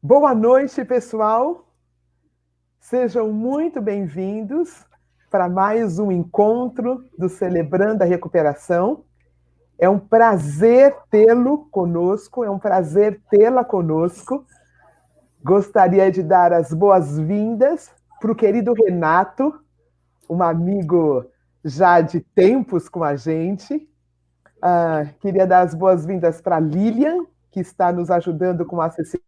Boa noite, pessoal. Sejam muito bem-vindos para mais um encontro do Celebrando a Recuperação. É um prazer tê-lo conosco, é um prazer tê-la conosco. Gostaria de dar as boas-vindas para o querido Renato, um amigo já de tempos com a gente. Queria dar as boas-vindas para a Lilian, que está nos ajudando com a acessibilidade.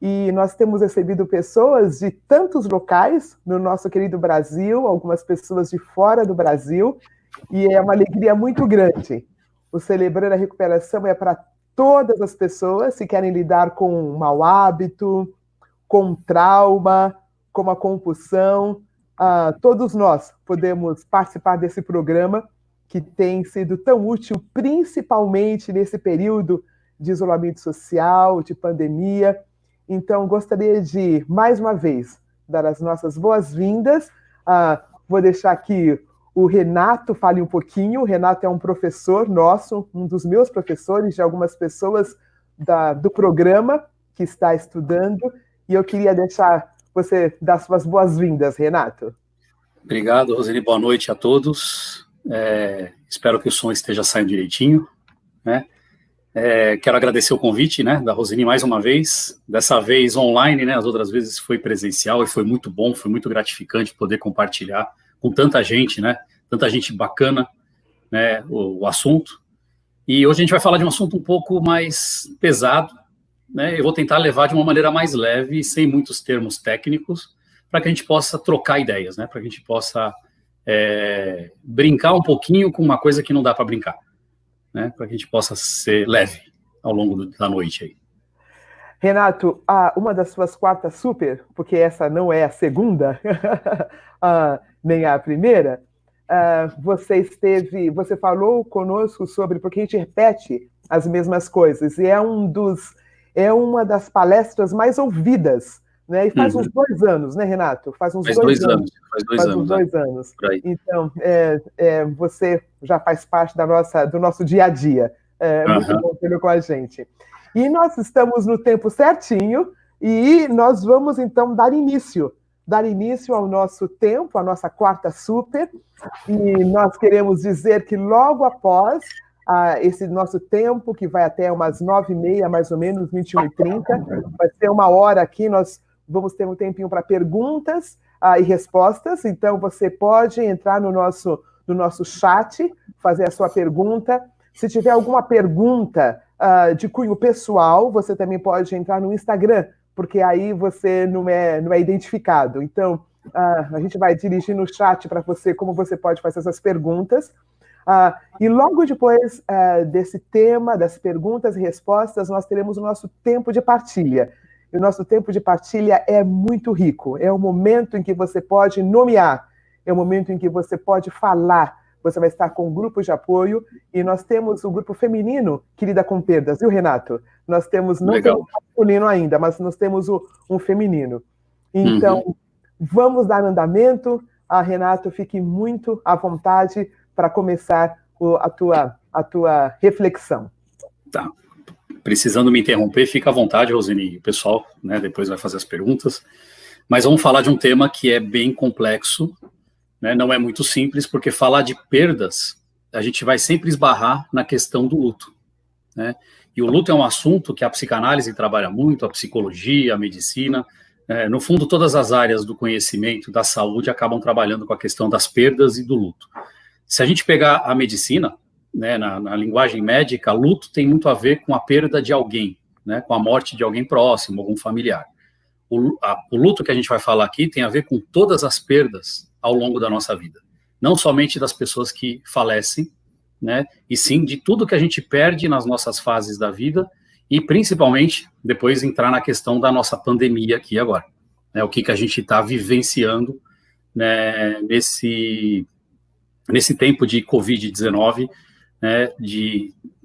E nós temos recebido pessoas de tantos locais no nosso querido Brasil, algumas pessoas de fora do Brasil, e é uma alegria muito grande. O Celebrando a Recuperação é para todas as pessoas que querem lidar com um mau hábito, com trauma, com a compulsão. Todos nós podemos participar desse programa que tem sido tão útil, principalmente nesse período de isolamento social, de pandemia. Então, gostaria de, mais uma vez, dar as nossas boas-vindas. Vou deixar que o Renato fale um pouquinho. O Renato é um professor nosso, um dos meus professores, de algumas pessoas do programa que está estudando. E eu queria deixar você dar suas boas-vindas, Renato. Obrigado, Roseli. Boa noite a todos. Espero que o som esteja saindo direitinho, né? Quero agradecer o convite, né, da Roseli mais uma vez, dessa vez online, né, as outras vezes foi presencial e foi muito bom, foi muito gratificante poder compartilhar com tanta gente, né, tanta gente bacana, né, o assunto. E hoje a gente vai falar de um assunto um pouco mais pesado, né, eu vou tentar levar de uma maneira mais leve, sem muitos termos técnicos, para que a gente possa trocar ideias, né, para que a gente possa brincar um pouquinho com uma coisa que não dá para brincar. Né, para que a gente possa ser leve ao longo da noite aí. Renato, uma das suas quartas super, porque essa não é a segunda, nem a primeira, você falou conosco sobre, porque a gente repete as mesmas coisas, e é uma das palestras mais ouvidas, né? E faz uns 2 anos, né, Renato? Faz dois anos. Então, você já faz parte do nosso dia a dia. É muito bom tê-lo com a gente. E nós estamos no tempo certinho e nós vamos, então, dar início ao nosso tempo, à nossa quarta super. E nós queremos dizer que logo após esse nosso tempo, que vai até umas 9h30, mais ou menos, 21h30, vai ser uma hora aqui, nós vamos ter um tempinho para perguntas e respostas, então você pode entrar no nosso chat, fazer a sua pergunta. Se tiver alguma pergunta de cunho pessoal, você também pode entrar no Instagram, porque aí você não é identificado. Então, a gente vai dirigir no chat para você como você pode fazer essas perguntas. E logo depois desse tema, das perguntas e respostas, nós teremos o nosso tempo de partilha. E o nosso tempo de partilha é muito rico. É o momento em que você pode nomear, é o momento em que você pode falar. Você vai estar com grupos de apoio e nós temos o grupo feminino que lida com perdas, viu, Renato? Nós temos, não temos masculino ainda, mas nós temos um feminino. Então, vamos dar andamento. Renato, fique muito à vontade para começar a tua reflexão. Tá. Precisando me interromper, fica à vontade, Roseli, o pessoal, né, depois vai fazer as perguntas. Mas vamos falar de um tema que é bem complexo, né, não é muito simples, porque falar de perdas, a gente vai sempre esbarrar na questão do luto, né? E o luto é um assunto que a psicanálise trabalha muito, a psicologia, a medicina, no fundo todas as áreas do conhecimento, da saúde, acabam trabalhando com a questão das perdas e do luto. Se a gente pegar a medicina, né, na linguagem médica, luto tem muito a ver com a perda de alguém, né, com a morte de alguém próximo, algum familiar. O luto que a gente vai falar aqui tem a ver com todas as perdas ao longo da nossa vida. Não somente das pessoas que falecem, né, e sim de tudo que a gente perde nas nossas fases da vida e, principalmente, depois entrar na questão da nossa pandemia aqui agora. Né, o que a gente está vivenciando, né, nesse tempo de Covid-19, né,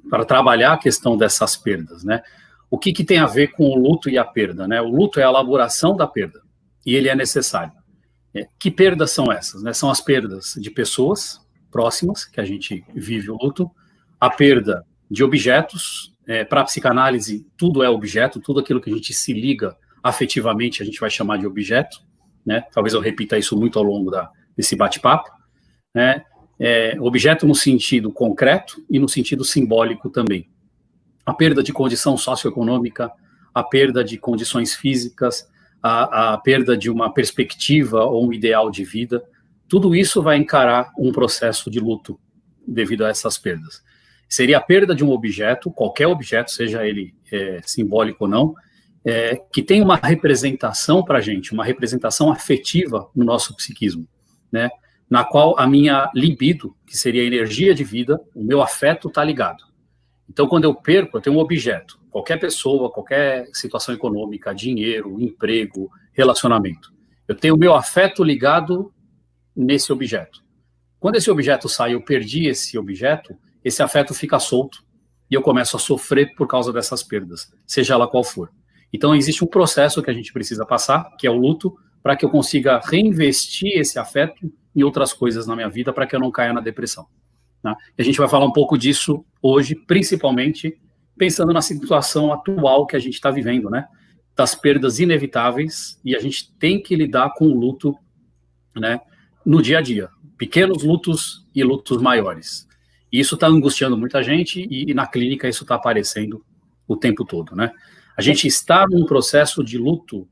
para trabalhar a questão dessas perdas, né? O que tem a ver com o luto e a perda, né? O luto é a elaboração da perda, e ele é necessário. Que perdas são essas, né? São as perdas de pessoas próximas, que a gente vive o luto, a perda de objetos, para a psicanálise, tudo é objeto, tudo aquilo que a gente se liga afetivamente, a gente vai chamar de objeto, né? Talvez eu repita isso muito ao longo desse bate-papo, né? Objeto no sentido concreto e no sentido simbólico também. A perda de condição socioeconômica, a perda de condições físicas, a perda de uma perspectiva ou um ideal de vida, tudo isso vai encarar um processo de luto devido a essas perdas. Seria a perda de um objeto, qualquer objeto, seja ele simbólico ou não, que tem uma representação para a gente, uma representação afetiva no nosso psiquismo, né? Na qual a minha libido, que seria a energia de vida, o meu afeto está ligado. Então, quando eu perco, eu tenho um objeto, qualquer pessoa, qualquer situação econômica, dinheiro, emprego, relacionamento. Eu tenho o meu afeto ligado nesse objeto. Quando esse objeto sai, eu perdi esse objeto, esse afeto fica solto e eu começo a sofrer por causa dessas perdas, seja ela qual for. Então, existe um processo que a gente precisa passar, que é o luto, para que eu consiga reinvestir esse afeto em outras coisas na minha vida, para que eu não caia na depressão. Né? E a gente vai falar um pouco disso hoje, principalmente pensando na situação atual que a gente está vivendo, né? Das perdas inevitáveis, e a gente tem que lidar com o luto, né, no dia a dia. Pequenos lutos e lutos maiores. E isso está angustiando muita gente, e na clínica isso está aparecendo o tempo todo, né? A gente está num processo de luto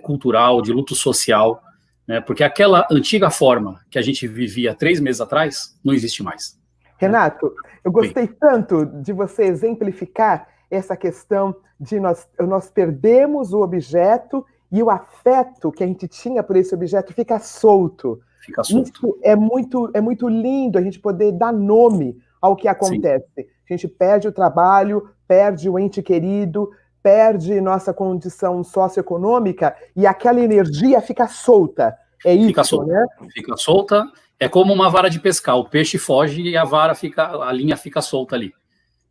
cultural, de luto social, né, porque aquela antiga forma que a gente vivia 3 meses atrás não existe mais. Renato, eu gostei tanto de você exemplificar essa questão de nós perdemos o objeto e o afeto que a gente tinha por esse objeto fica solto. Fica solto. Isso é muito lindo a gente poder dar nome ao que acontece. Sim. A gente perde o trabalho, perde o ente querido, perde nossa condição socioeconômica e aquela energia fica solta. É isso, fica solta, né? Fica solta. É como uma vara de pescar. O peixe foge e a linha fica solta ali.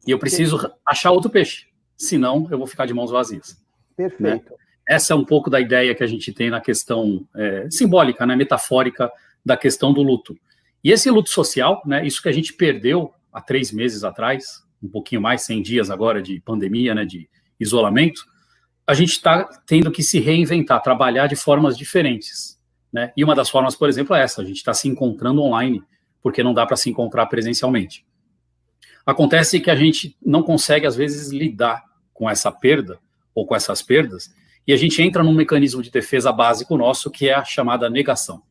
E eu preciso achar outro peixe. Senão, eu vou ficar de mãos vazias. Perfeito. Né? Essa é um pouco da ideia que a gente tem na questão simbólica, né, metafórica, da questão do luto. E esse luto social, né, isso que a gente perdeu há 3 meses atrás, um pouquinho mais, 100 dias agora de pandemia, né, de isolamento, a gente está tendo que se reinventar, trabalhar de formas diferentes. Né? E uma das formas, por exemplo, é essa, a gente está se encontrando online, porque não dá para se encontrar presencialmente. Acontece que a gente não consegue, às vezes, lidar com essa perda, ou com essas perdas, e a gente entra num mecanismo de defesa básico nosso, que é a chamada negação.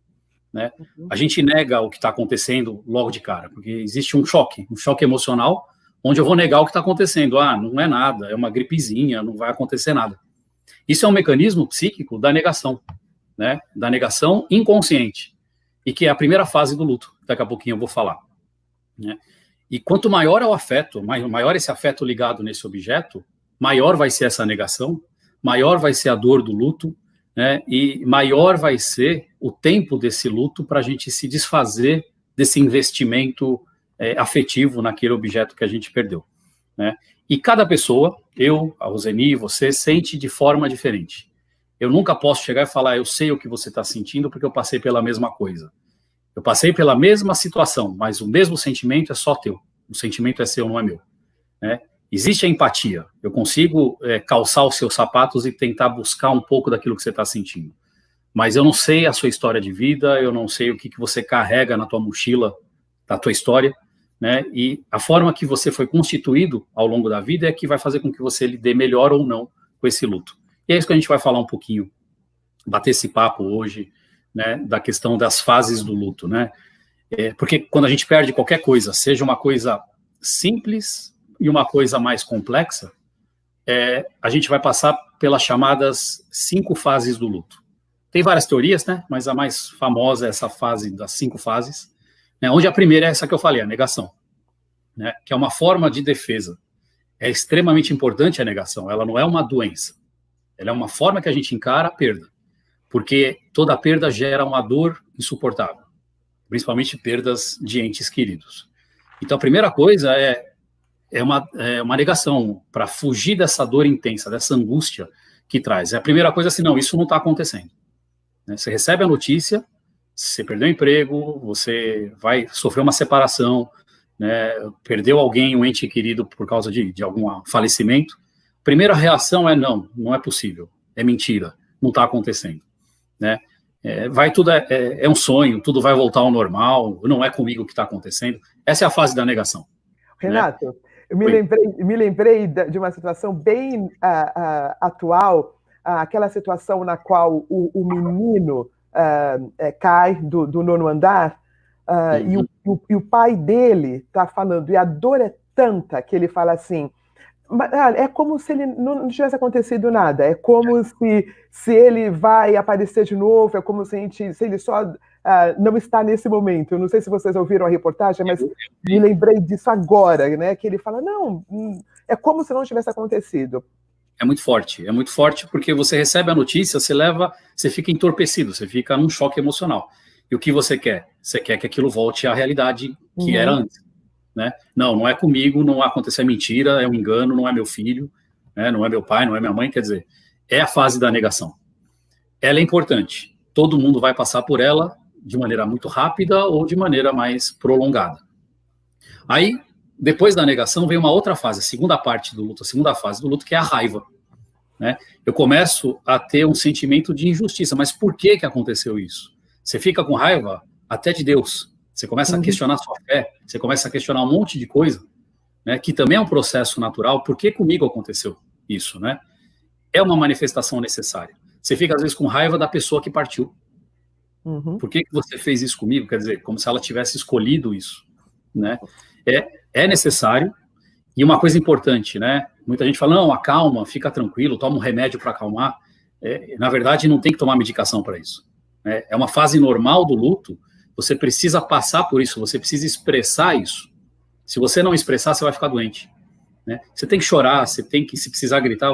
Né? A gente nega o que está acontecendo logo de cara, porque existe um choque emocional, onde eu vou negar o que está acontecendo. Ah, não é nada, é uma gripezinha, não vai acontecer nada. Isso é um mecanismo psíquico da negação, né? Da negação inconsciente, e que é a primeira fase do luto, daqui a pouquinho eu vou falar. Né? E quanto maior é o afeto, maior esse afeto ligado nesse objeto, maior vai ser essa negação, maior vai ser a dor do luto, né? E maior vai ser o tempo desse luto para a gente se desfazer desse investimento afetivo naquele objeto que a gente perdeu. Né? E cada pessoa, eu, a Roseni, você, sente de forma diferente. Eu nunca posso chegar e falar, eu sei o que você está sentindo porque eu passei pela mesma coisa. Eu passei pela mesma situação, mas o mesmo sentimento é só teu. O sentimento é seu, não é meu. Né? Existe a empatia. Eu consigo calçar os seus sapatos e tentar buscar um pouco daquilo que você está sentindo. Mas eu não sei a sua história de vida, eu não sei o que você carrega na tua mochila, da tua história, né? E a forma que você foi constituído ao longo da vida é que vai fazer com que você lide melhor ou não com esse luto. E é isso que a gente vai falar um pouquinho, bater esse papo hoje, né, da questão das fases do luto, né? Porque quando a gente perde qualquer coisa, seja uma coisa simples e uma coisa mais complexa, a gente vai passar pelas chamadas 5 fases do luto. Tem várias teorias, né? Mas a mais famosa é essa fase das 5 fases, né, onde a primeira é essa que eu falei, a negação, né, que é uma forma de defesa. É extremamente importante a negação, ela não é uma doença, ela é uma forma que a gente encara a perda, porque toda perda gera uma dor insuportável, principalmente perdas de entes queridos. Então a primeira coisa é uma negação, para fugir dessa dor intensa, dessa angústia que traz. A primeira coisa é assim, não, isso não está acontecendo. Né, você recebe a notícia, você perdeu o emprego, você vai sofrer uma separação, né, perdeu alguém, um ente querido por causa de algum falecimento, primeira reação é não é possível, é mentira, não está acontecendo, né? É um sonho, tudo vai voltar ao normal, não é comigo que está acontecendo. Essa é a fase da negação. Renato, né? eu me lembrei de uma situação bem atual, aquela situação na qual o menino cai do nono andar, e o pai dele está falando, e a dor é tanta que ele fala assim, é como se ele não tivesse acontecido nada, é como se ele vai aparecer de novo, é como se ele só não está nesse momento. Eu não sei se vocês ouviram a reportagem, mas me lembrei disso agora, né? Que ele fala, não, é como se não tivesse acontecido. É muito forte porque você recebe a notícia, você fica entorpecido, você fica num choque emocional. E o que você quer? Você quer que aquilo volte à realidade que era antes. Né? Não é comigo, não aconteceu, é mentira, é um engano, não é meu filho, né? Não é meu pai, não é minha mãe, quer dizer, é a fase da negação. Ela é importante, todo mundo vai passar por ela de maneira muito rápida ou de maneira mais prolongada. Aí, depois da negação, vem uma outra fase, a segunda fase do luto, que é a raiva. Né? Eu começo a ter um sentimento de injustiça, mas por que aconteceu isso? Você fica com raiva até de Deus. Você começa a questionar sua fé, você começa a questionar um monte de coisa, né, que também é um processo natural. Por que comigo aconteceu isso? Né? É uma manifestação necessária. Você fica, às vezes, com raiva da pessoa que partiu. Por que você fez isso comigo? Quer dizer, como se ela tivesse escolhido isso. Né? É necessário. E uma coisa importante, né? Muita gente fala, não, acalma, fica tranquilo, toma um remédio para acalmar. Na verdade, não tem que tomar medicação para isso. É uma fase normal do luto. Você precisa passar por isso, você precisa expressar isso. Se você não expressar, você vai ficar doente. Né? Você tem que chorar, se precisar gritar,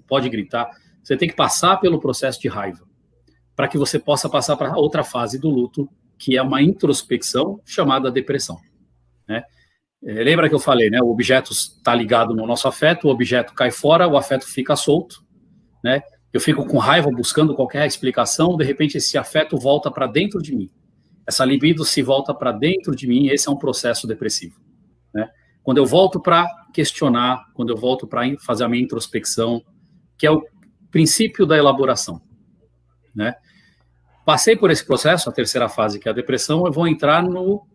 pode gritar. Você tem que passar pelo processo de raiva, para que você possa passar para outra fase do luto, que é uma introspecção chamada depressão. Né? Lembra que eu falei, né? O objeto está ligado no nosso afeto, o objeto cai fora, o afeto fica solto. Né? Eu fico com raiva, buscando qualquer explicação, de repente esse afeto volta para dentro de mim. Essa libido se volta para dentro de mim, esse é um processo depressivo. Né? Quando eu volto para questionar, quando eu volto para fazer a minha introspecção, que é o princípio da elaboração. Né? Passei por esse processo, a terceira fase, que é a depressão, eu vou entrar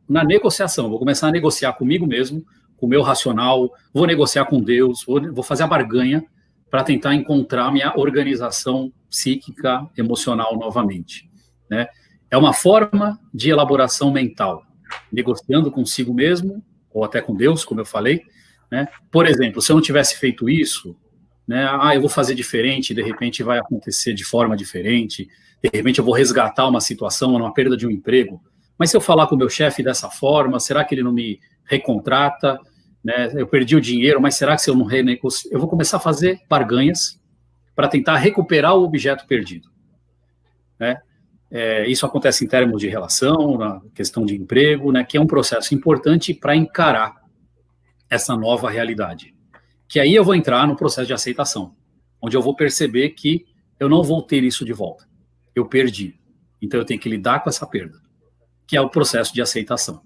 na negociação, vou começar a negociar comigo mesmo, com o meu racional, vou negociar com Deus, vou fazer a barganha para tentar encontrar minha organização psíquica, emocional novamente. Né? É uma forma de elaboração mental, negociando consigo mesmo, ou até com Deus, como eu falei. Né? Por exemplo, se eu não tivesse feito isso, né, eu vou fazer diferente, de repente vai acontecer de forma diferente, de repente eu vou resgatar uma situação, uma perda de um emprego, mas se eu falar com o meu chefe dessa forma, será que ele não me recontrata? Né? Eu perdi o dinheiro, mas será que se eu não renegocio? Eu vou começar a fazer barganhas para tentar recuperar o objeto perdido. Né? Isso acontece em termos de relação, na questão de emprego, né, que é um processo importante para encarar essa nova realidade. Que aí eu vou entrar no processo de aceitação, onde eu vou perceber que eu não vou ter isso de volta. Eu perdi. Então eu tenho que lidar com essa perda, que é o processo de aceitação.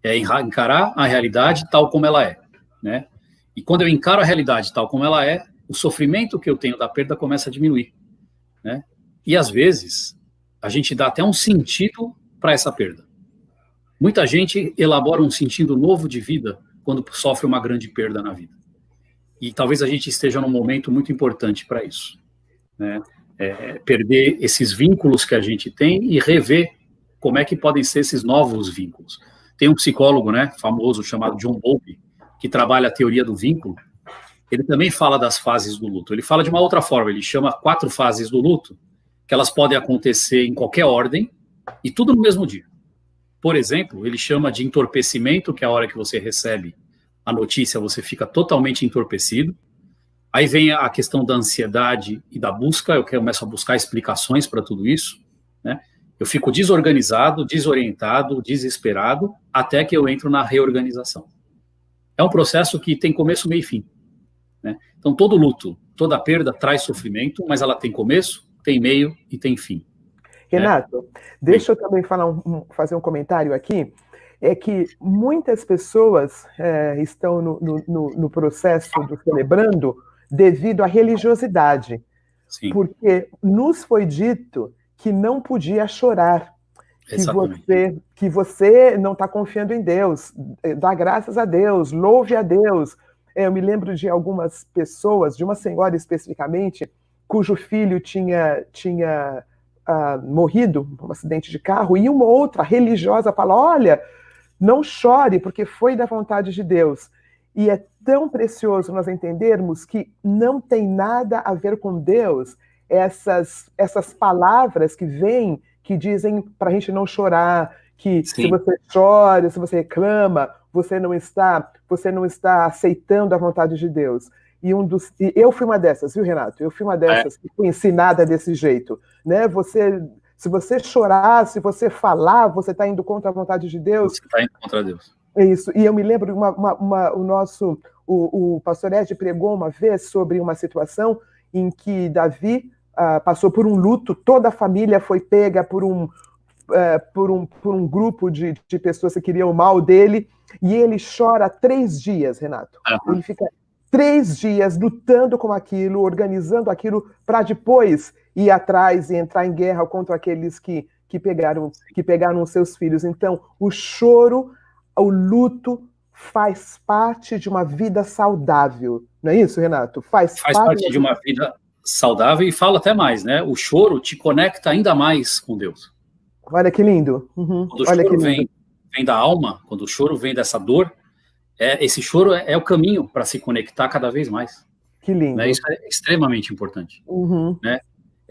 É encarar a realidade tal como ela é. Né? E quando eu encaro a realidade tal como ela é, o sofrimento que eu tenho da perda começa a diminuir. Né? E às vezes a gente dá até um sentido para essa perda. Muita gente elabora um sentido novo de vida quando sofre uma grande perda na vida. E talvez a gente esteja num momento muito importante para isso. Né? Perder esses vínculos que a gente tem e rever como é que podem ser esses novos vínculos. Tem um psicólogo, né, famoso chamado John Bowlby, que trabalha a teoria do vínculo. Ele também fala das fases do luto. Ele fala de uma outra forma, ele chama 4 fases do luto, que elas podem acontecer em qualquer ordem e tudo no mesmo dia. Por exemplo, ele chama de entorpecimento, que é a hora que você recebe a notícia, você fica totalmente entorpecido. Aí vem a questão da ansiedade e da busca, eu começo a buscar explicações para tudo isso. Né? Eu fico desorganizado, desorientado, desesperado, até que eu entro na reorganização. É um processo que tem começo, meio e fim. Né? Então, todo luto, toda perda traz sofrimento, mas ela tem começo, tem meio e tem fim. Renato, deixa eu também fazer um comentário aqui. é que muitas pessoas estão no processo do celebrando devido à religiosidade. Sim. Porque nos foi dito que não podia chorar, que você não está confiando em Deus, dá graças a Deus, louve a Deus. Eu me lembro de algumas pessoas, de uma senhora especificamente, cujo filho tinha morrido num acidente de carro, e uma outra religiosa fala, olha, não chore, porque foi da vontade de Deus. E é tão precioso nós entendermos que não tem nada a ver com Deus essas palavras que vêm, que dizem para a gente não chorar, que Sim. Se você chora, se você reclama, você não está aceitando a vontade de Deus. E eu fui uma dessas, viu, Renato? Eu fui uma dessas que fui ensinada desse jeito, né? Se você chorar, se você falar, você está indo contra a vontade de Deus. Você está indo contra Deus. É isso. E eu me lembro, o pastor Ed pregou uma vez sobre uma situação em que Davi passou por um luto, toda a família foi pega por um grupo de pessoas que queriam o mal dele, e ele chora 3 dias, Renato. Uhum. Ele fica 3 dias lutando com aquilo, organizando aquilo, para depois ir atrás e entrar em guerra contra aqueles que pegaram os seus filhos. Então, o choro, o luto faz parte de uma vida saudável. Não é isso, Renato? Faz parte de uma vida saudável, e fala até mais, né? O choro te conecta ainda mais com Deus. Olha que lindo. Uhum. Quando o choro vem da alma, quando o choro vem dessa dor, esse choro é o caminho para se conectar cada vez mais. Que lindo. Né? Isso é extremamente importante. Uhum. Né?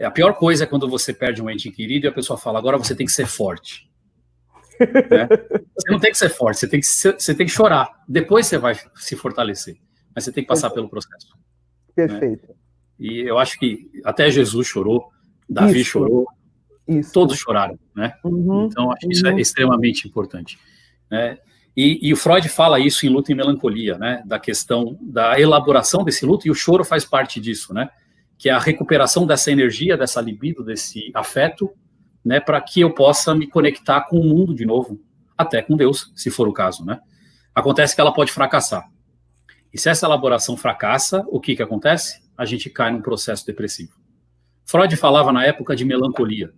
A pior coisa é quando você perde um ente querido e a pessoa fala, agora você tem que ser forte. Né? Você não tem que ser forte, você tem que chorar. Depois você vai se fortalecer. Mas você tem que passar pelo processo. Perfeito. Né? E eu acho que até Jesus chorou, Davi chorou, todos choraram. Né? Uhum. Então, acho que isso é extremamente importante. Né? E o Freud fala isso em Luto e Melancolia, né? Da questão da elaboração desse luto, e o choro faz parte disso, né? Que é a recuperação dessa energia, dessa libido, desse afeto, né? Para que eu possa me conectar com o mundo de novo, até com Deus, se for o caso, né? Acontece que ela pode fracassar. E se essa elaboração fracassa, o que acontece? A gente cai num processo depressivo. Freud falava na época de melancolia,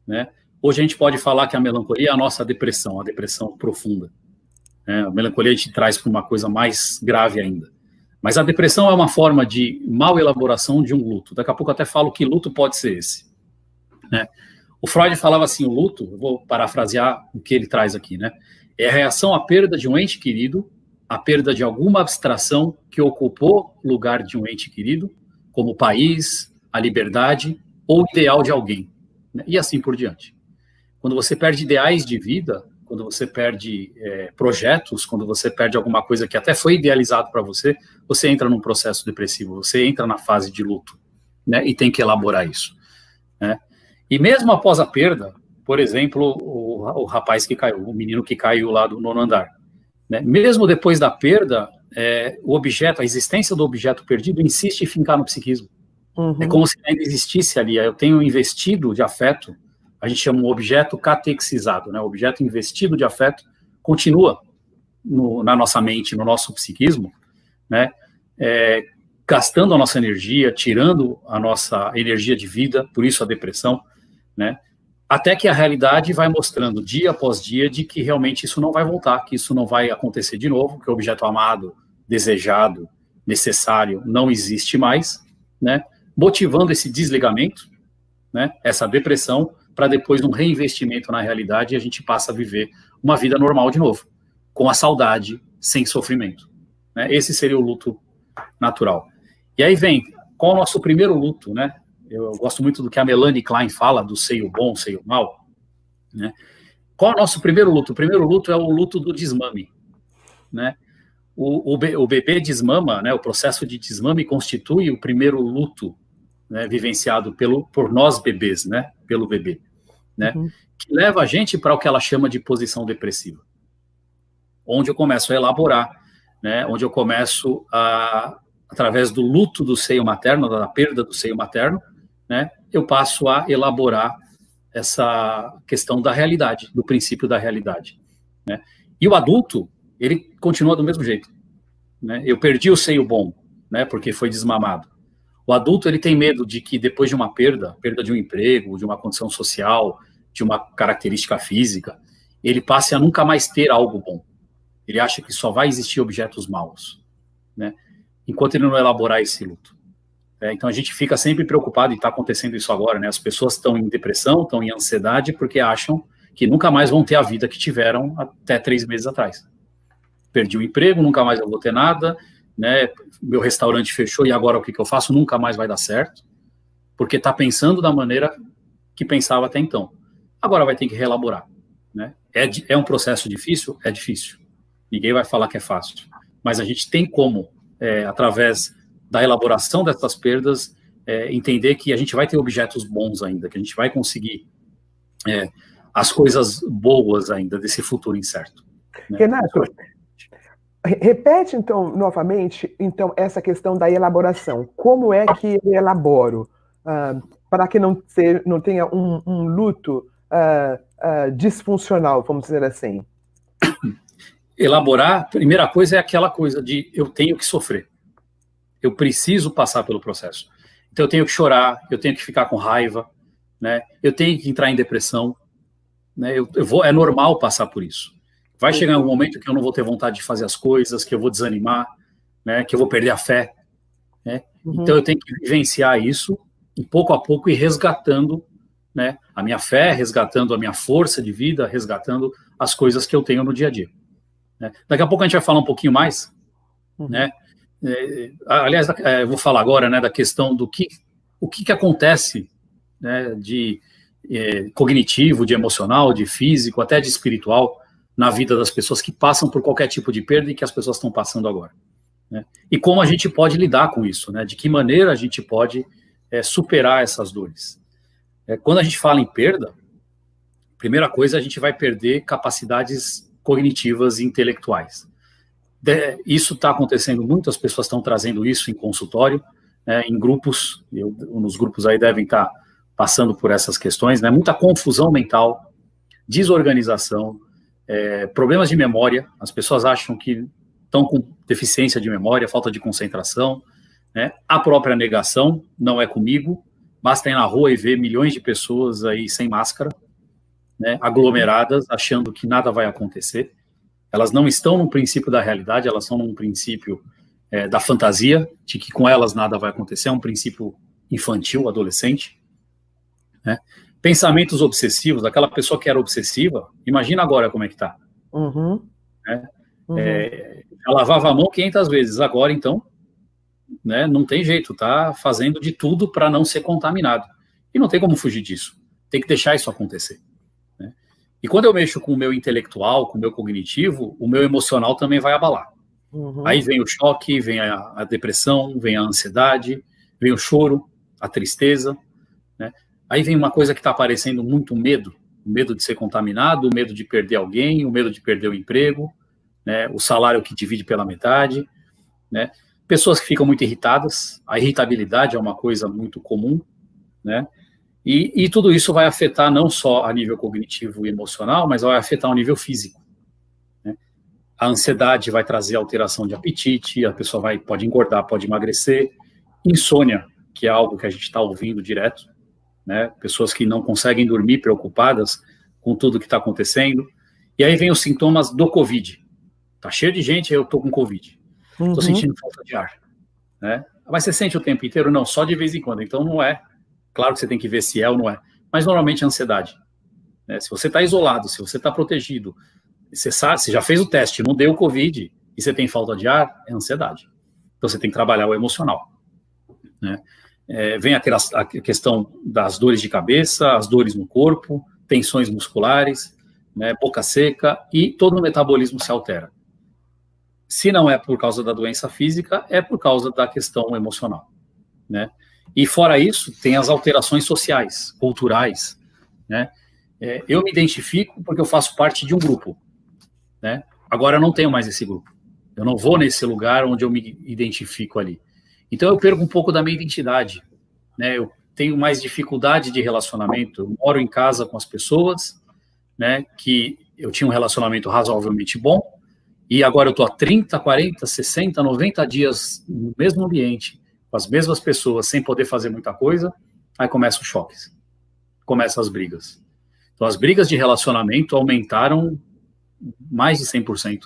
né? Hoje a gente pode falar que a melancolia é a nossa depressão, a depressão profunda. A melancolia a gente traz para uma coisa mais grave ainda. Mas a depressão é uma forma de mal elaboração de um luto. Daqui a pouco eu até falo que luto pode ser esse. Né? O Freud falava assim, o luto, eu vou parafrasear o que ele traz aqui, né? É a reação à perda de um ente querido, à perda de alguma abstração que ocupou o lugar de um ente querido, como o país, a liberdade ou o ideal de alguém. Né? E assim por diante. Quando você perde ideais de vida, quando você perde projetos, quando você perde alguma coisa que até foi idealizado para você, você entra num processo depressivo, você entra na fase de luto, né, e tem que elaborar isso. Né? E mesmo após a perda, por exemplo, o rapaz que caiu, o menino que caiu lá do 9º andar, né, mesmo depois da perda, o objeto, a existência do objeto perdido insiste em fincar no psiquismo. Uhum. É como se ainda existisse ali, eu tenho investido de afeto, a gente chama um objeto catexizado, né? O objeto investido de afeto continua na nossa mente, no nosso psiquismo, né? Gastando a nossa energia, tirando a nossa energia de vida, por isso a depressão, né? Até que a realidade vai mostrando dia após dia de que realmente isso não vai voltar, que isso não vai acontecer de novo, que o objeto amado, desejado, necessário não existe mais, né? Motivando esse desligamento, né? Essa depressão, para depois de um reinvestimento na realidade, a gente passa a viver uma vida normal de novo, com a saudade, sem sofrimento. Né? Esse seria o luto natural. E aí vem, qual é o nosso primeiro luto, né? Eu gosto muito do que a Melanie Klein fala, do seio bom, seio mau. Né? Qual é o nosso primeiro luto? O primeiro luto é o luto do desmame. Né? O bebê desmama, né? O processo de desmame constitui o primeiro luto, né, vivenciado por nós bebês, né, pelo bebê, né, que leva a gente para o que ela chama de posição depressiva, onde eu começo a elaborar, né, onde eu começo através do luto do seio materno, da perda do seio materno, né, eu passo a elaborar essa questão da realidade, do princípio da realidade, né, E o adulto, ele continua do mesmo jeito, né? Eu perdi o seio bom, né, porque foi desmamado. O adulto, ele tem medo de que depois de uma perda de um emprego, de uma condição social, de uma característica física, ele passe a nunca mais ter algo bom. Ele acha que só vai existir objetos maus, né? Enquanto ele não elaborar esse luto. Então a gente fica sempre preocupado, e está acontecendo isso agora, né? As pessoas estão em depressão, estão em ansiedade, porque acham que nunca mais vão ter a vida que tiveram até 3 meses atrás. Perdi o emprego, nunca mais eu vou ter nada, né? Meu restaurante fechou, e agora o que eu faço? Nunca mais vai dar certo, porque está pensando da maneira que pensava até então. Agora vai ter que reelaborar, né? É um processo difícil? É difícil. Ninguém vai falar que é fácil. Mas a gente tem como, através da elaboração dessas perdas, entender que a gente vai ter objetos bons ainda, que a gente vai conseguir as coisas boas ainda desse futuro incerto, né? Renato, repete, então, novamente, então, essa questão da elaboração. Como é que eu elaboro para que não tenha um luto disfuncional, vamos dizer assim? Elaborar, a primeira coisa é aquela coisa de eu tenho que sofrer. Eu preciso passar pelo processo. Então eu tenho que chorar, eu tenho que ficar com raiva, né? Eu tenho que entrar em depressão, né? É normal passar por isso. Vai chegar um momento que eu não vou ter vontade de fazer as coisas, que eu vou desanimar, né? Que eu vou perder a fé, né? Então eu tenho que vivenciar isso, e pouco a pouco ir resgatando, né, a minha fé, resgatando a minha força de vida, resgatando as coisas que eu tenho no dia a dia, né? Daqui a pouco a gente vai falar um pouquinho mais, né? Aliás, eu vou falar agora, né, da questão do o que acontece, né, de cognitivo, de emocional, de físico, até de espiritual, na vida das pessoas que passam por qualquer tipo de perda e que as pessoas estão passando agora, né? E como a gente pode lidar com isso, né? De que maneira a gente pode superar essas dores. Quando a gente fala em perda, primeira coisa, a gente vai perder capacidades cognitivas e intelectuais. Isso está acontecendo, muitas pessoas estão trazendo isso em consultório, né, em grupos, nos grupos aí devem estar passando por essas questões, né, muita confusão mental, desorganização, problemas de memória. As pessoas acham que estão com deficiência de memória, falta de concentração, né, a própria negação, não é comigo, basta ir na rua e ver milhões de pessoas aí sem máscara, né, aglomeradas, achando que nada vai acontecer. Elas não estão no princípio da realidade, elas estão num princípio da fantasia, de que com elas nada vai acontecer, é um princípio infantil, adolescente, né? Pensamentos obsessivos, aquela pessoa que era obsessiva, imagina agora como é que está. Né? Ela lavava a mão 500 vezes, agora então, né, não tem jeito, está fazendo de tudo para não ser contaminado. E não tem como fugir disso, tem que deixar isso acontecer. E quando eu mexo com o meu intelectual, com o meu cognitivo, o meu emocional também vai abalar. Aí vem o choque, vem a depressão, vem a ansiedade, vem o choro, a tristeza, né? Aí vem uma coisa que está aparecendo muito, o medo de ser contaminado, o medo de perder alguém, o medo de perder o emprego, né? O salário que divide pela metade, né? Pessoas que ficam muito irritadas, a irritabilidade é uma coisa muito comum, né? E tudo isso vai afetar não só a nível cognitivo e emocional, mas vai afetar o nível físico, né? A ansiedade vai trazer alteração de apetite, a pessoa pode engordar, pode emagrecer. Insônia, que é algo que a gente está ouvindo direto, né? Pessoas que não conseguem dormir, preocupadas com tudo que está acontecendo. E aí vem os sintomas do Covid. Tá cheio de gente, eu tô com Covid. Tô sentindo falta de ar, né? Mas você sente o tempo inteiro? Não, só de vez em quando. Então não é. Claro que você tem que ver se é ou não é, mas normalmente é ansiedade, né? Se você está isolado, se você está protegido, você já fez o teste, não deu Covid, e você tem falta de ar, é ansiedade. Então você tem que trabalhar o emocional, né? Vem a questão das dores de cabeça, as dores no corpo, tensões musculares, né, boca seca, e todo o metabolismo se altera. Se não é por causa da doença física, é por causa da questão emocional, né? E fora isso, tem as alterações sociais, culturais, né? Eu me identifico porque eu faço parte de um grupo, né? Agora eu não tenho mais esse grupo. Eu não vou nesse lugar onde eu me identifico ali. Então eu perco um pouco da minha identidade, né? Eu tenho mais dificuldade de relacionamento. Eu moro em casa com as pessoas, né, que eu tinha um relacionamento razoavelmente bom, e agora eu estou há 30, 40, 60, 90 dias no mesmo ambiente, com as mesmas pessoas, sem poder fazer muita coisa, aí começam os choques, começam as brigas. Então, as brigas de relacionamento aumentaram mais de 100%,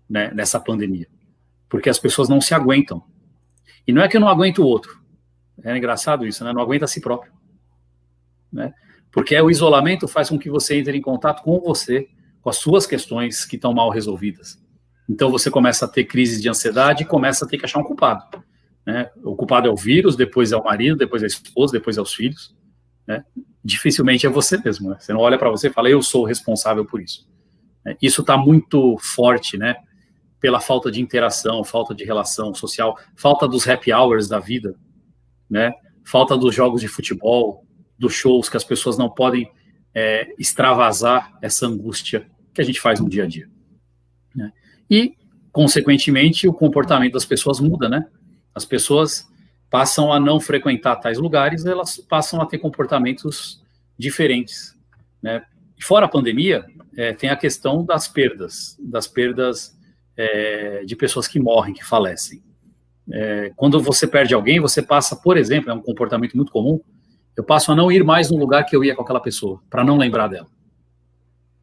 né, nessa pandemia, porque as pessoas não se aguentam. E não é que eu não aguento o outro, é engraçado isso, né? Não aguenta a si próprio, né? Porque o isolamento faz com que você entre em contato com você, com as suas questões que estão mal resolvidas. Então você começa a ter crises de ansiedade e começa a ter que achar um culpado, né? O culpado é o vírus, depois é o marido, depois é a esposa, depois é os filhos, né? Dificilmente é você mesmo, né? Você não olha para você e fala, eu sou o responsável por isso. Isso está muito forte, né? Pela falta de interação, falta de relação social, falta dos happy hours da vida, né? Falta dos jogos de futebol, dos shows, que as pessoas não podem extravasar essa angústia que a gente faz no dia a dia, né? E, consequentemente, o comportamento das pessoas muda, né? As pessoas passam a não frequentar tais lugares, elas passam a ter comportamentos diferentes, né? E fora a pandemia, tem a questão das perdas de pessoas que morrem, que falecem. Quando você perde alguém, você passa, por exemplo, é um comportamento muito comum, eu passo a não ir mais no lugar que eu ia com aquela pessoa, para não lembrar dela.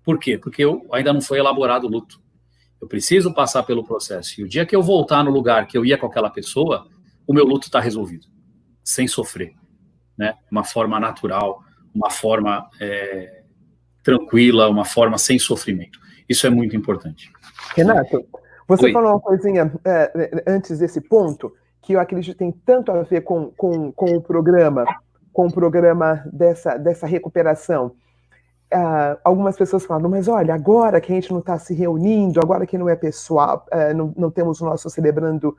Por quê? Porque ainda não foi elaborado o luto. Eu preciso passar pelo processo. E o dia que eu voltar no lugar que eu ia com aquela pessoa, o meu luto está resolvido, sem sofrer, né? Uma forma natural, uma forma tranquila, uma forma sem sofrimento. Isso é muito importante. Renato, você Oi. falou uma coisinha antes desse ponto, que eu acredito que tem tanto a ver com o programa, dessa recuperação. Algumas pessoas falam, mas olha, agora que a gente não está se reunindo, agora que não é pessoal, não temos o nosso celebrando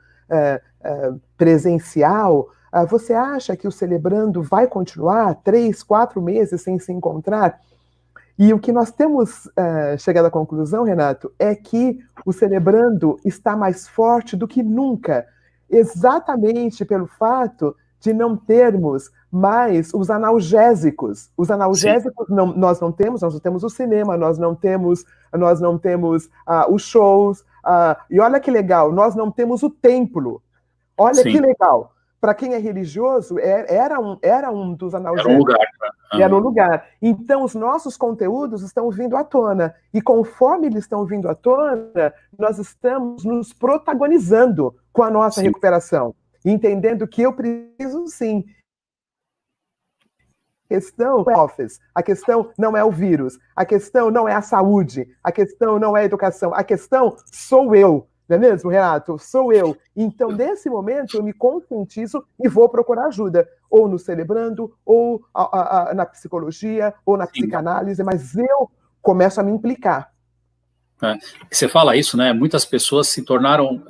presencial, você acha que o celebrando vai continuar 3, 4 meses sem se encontrar? E o que nós temos chegado à conclusão, Renato, é que o celebrando está mais forte do que nunca, exatamente pelo fato de não termos mais os analgésicos. Os analgésicos nós não temos o cinema, nós não temos os shows, e olha que legal, nós não temos o templo. Olha que legal. Para quem é religioso, era um dos analgésicos. Era um lugar. Era um lugar. Então, os nossos conteúdos estão vindo à tona. E conforme eles estão vindo à tona, nós estamos nos protagonizando com a nossa recuperação. Entendendo que eu preciso, sim. A questão é office, a questão não é o vírus, a questão não é a saúde, a questão não é a educação, a questão sou eu. Não é mesmo, Renato? Sou eu. Então, nesse momento, eu me conscientizo e vou procurar ajuda. Ou no celebrando, ou na psicologia, ou na psicanálise, mas eu começo a me implicar. Você fala isso, né? Muitas pessoas se tornaram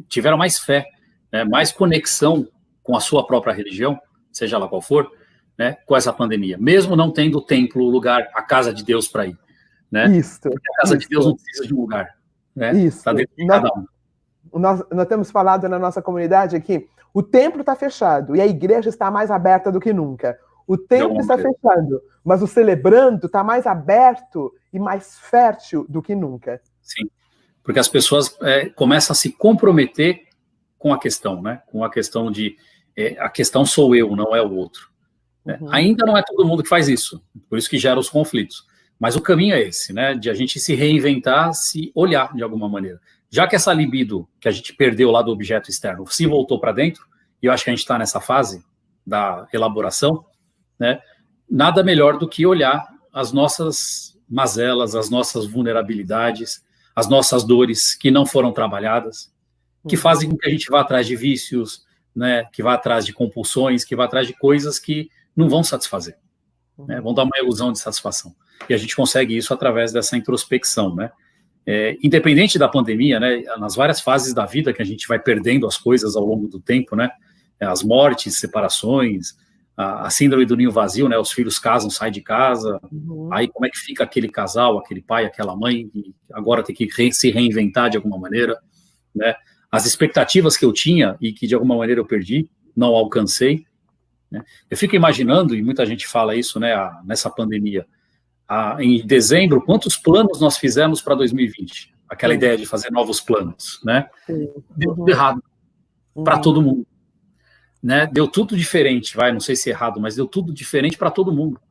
tiveram mais fé, né? Mais conexão com a sua própria religião, seja lá qual for, né? Com essa pandemia. Mesmo não tendo templo, lugar, a casa de Deus para ir. Né? Isso. Porque a casa de Deus não precisa de um lugar. Né? Isso. Tá dentro de cada um. Nós temos falado na nossa comunidade aqui, o templo está fechado e a igreja está mais aberta do que nunca. O templo está fechado, mas o celebrando está mais aberto e mais fértil do que nunca. Sim, porque as pessoas começam a se comprometer com a questão, né? Com a questão de a questão sou eu, não é o outro. Uhum. Ainda não é todo mundo que faz isso, por isso que gera os conflitos. Mas o caminho é esse, né? De a gente se reinventar, se olhar de alguma maneira. Já que essa libido que a gente perdeu lá do objeto externo se voltou para dentro, e eu acho que a gente está nessa fase da elaboração, né? Nada melhor do que olhar as nossas mazelas, as nossas vulnerabilidades, as nossas dores que não foram trabalhadas, que fazem com que a gente vá atrás de vícios, né? Que vá atrás de compulsões, que vá atrás de coisas que não vão satisfazer, né? Vão dar uma ilusão de satisfação. E a gente consegue isso através dessa introspecção, né? Independente da pandemia, né? Nas várias fases da vida que a gente vai perdendo as coisas ao longo do tempo, né? As mortes, separações, a síndrome do ninho vazio, né? Os filhos casam, saem de casa, aí como é que fica aquele casal, aquele pai, aquela mãe, que agora tem que se reinventar de alguma maneira, né? As expectativas que eu tinha e que de alguma maneira eu perdi, não alcancei, né? Eu fico imaginando, e muita gente fala isso, né? Nessa pandemia, em dezembro, quantos planos nós fizemos para 2020? Aquela ideia de fazer novos planos, né? Deu tudo errado para todo mundo, né? Deu tudo diferente, não sei se errado, mas deu tudo diferente para todo mundo.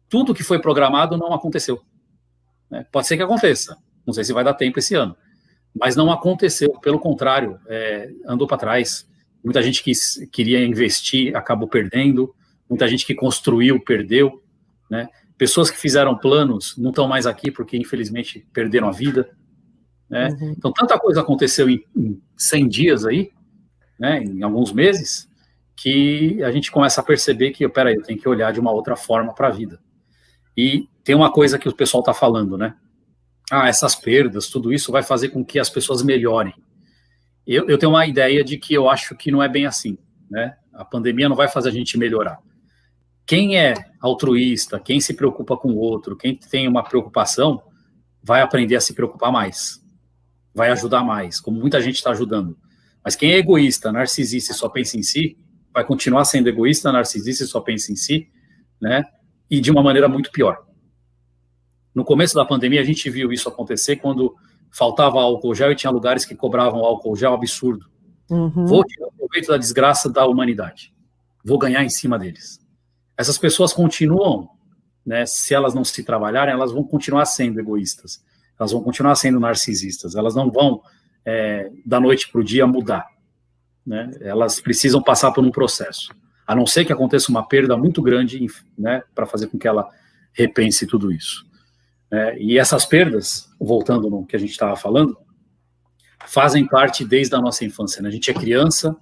Tudo que foi programado não aconteceu, né? Pode ser que aconteça, não sei se vai dar tempo esse ano, mas não aconteceu, pelo contrário, andou para trás. Muita gente que queria investir acabou perdendo, muita gente que construiu perdeu, né? Pessoas que fizeram planos não estão mais aqui porque, infelizmente, perderam a vida, né? Então, tanta coisa aconteceu em 100 dias aí, né, em alguns meses, que a gente começa a perceber que, peraí, eu tenho que olhar de uma outra forma para a vida. E tem uma coisa que o pessoal está falando, né? Essas perdas, tudo isso vai fazer com que as pessoas melhorem. Eu tenho uma ideia de que eu acho que não é bem assim, né? A pandemia não vai fazer a gente melhorar. Quem é altruísta, quem se preocupa com o outro, quem tem uma preocupação, vai aprender a se preocupar mais, vai ajudar mais, como muita gente está ajudando. Mas quem é egoísta, narcisista e só pensa em si, vai continuar sendo egoísta, narcisista e só pensa em si, né? E de uma maneira muito pior. No começo da pandemia, a gente viu isso acontecer quando faltava álcool gel e tinha lugares que cobravam álcool gel absurdo. Vou tirar o proveito da desgraça da humanidade. Vou ganhar em cima deles. Essas pessoas continuam, né, se elas não se trabalharem, elas vão continuar sendo egoístas. Elas vão continuar sendo narcisistas. Elas não vão, da noite para o dia, mudar, né? Elas precisam passar por um processo. A não ser que aconteça uma perda muito grande, né, para fazer com que ela repense tudo isso. E essas perdas, voltando no que a gente estava falando, fazem parte desde a nossa infância, né? A gente é criança,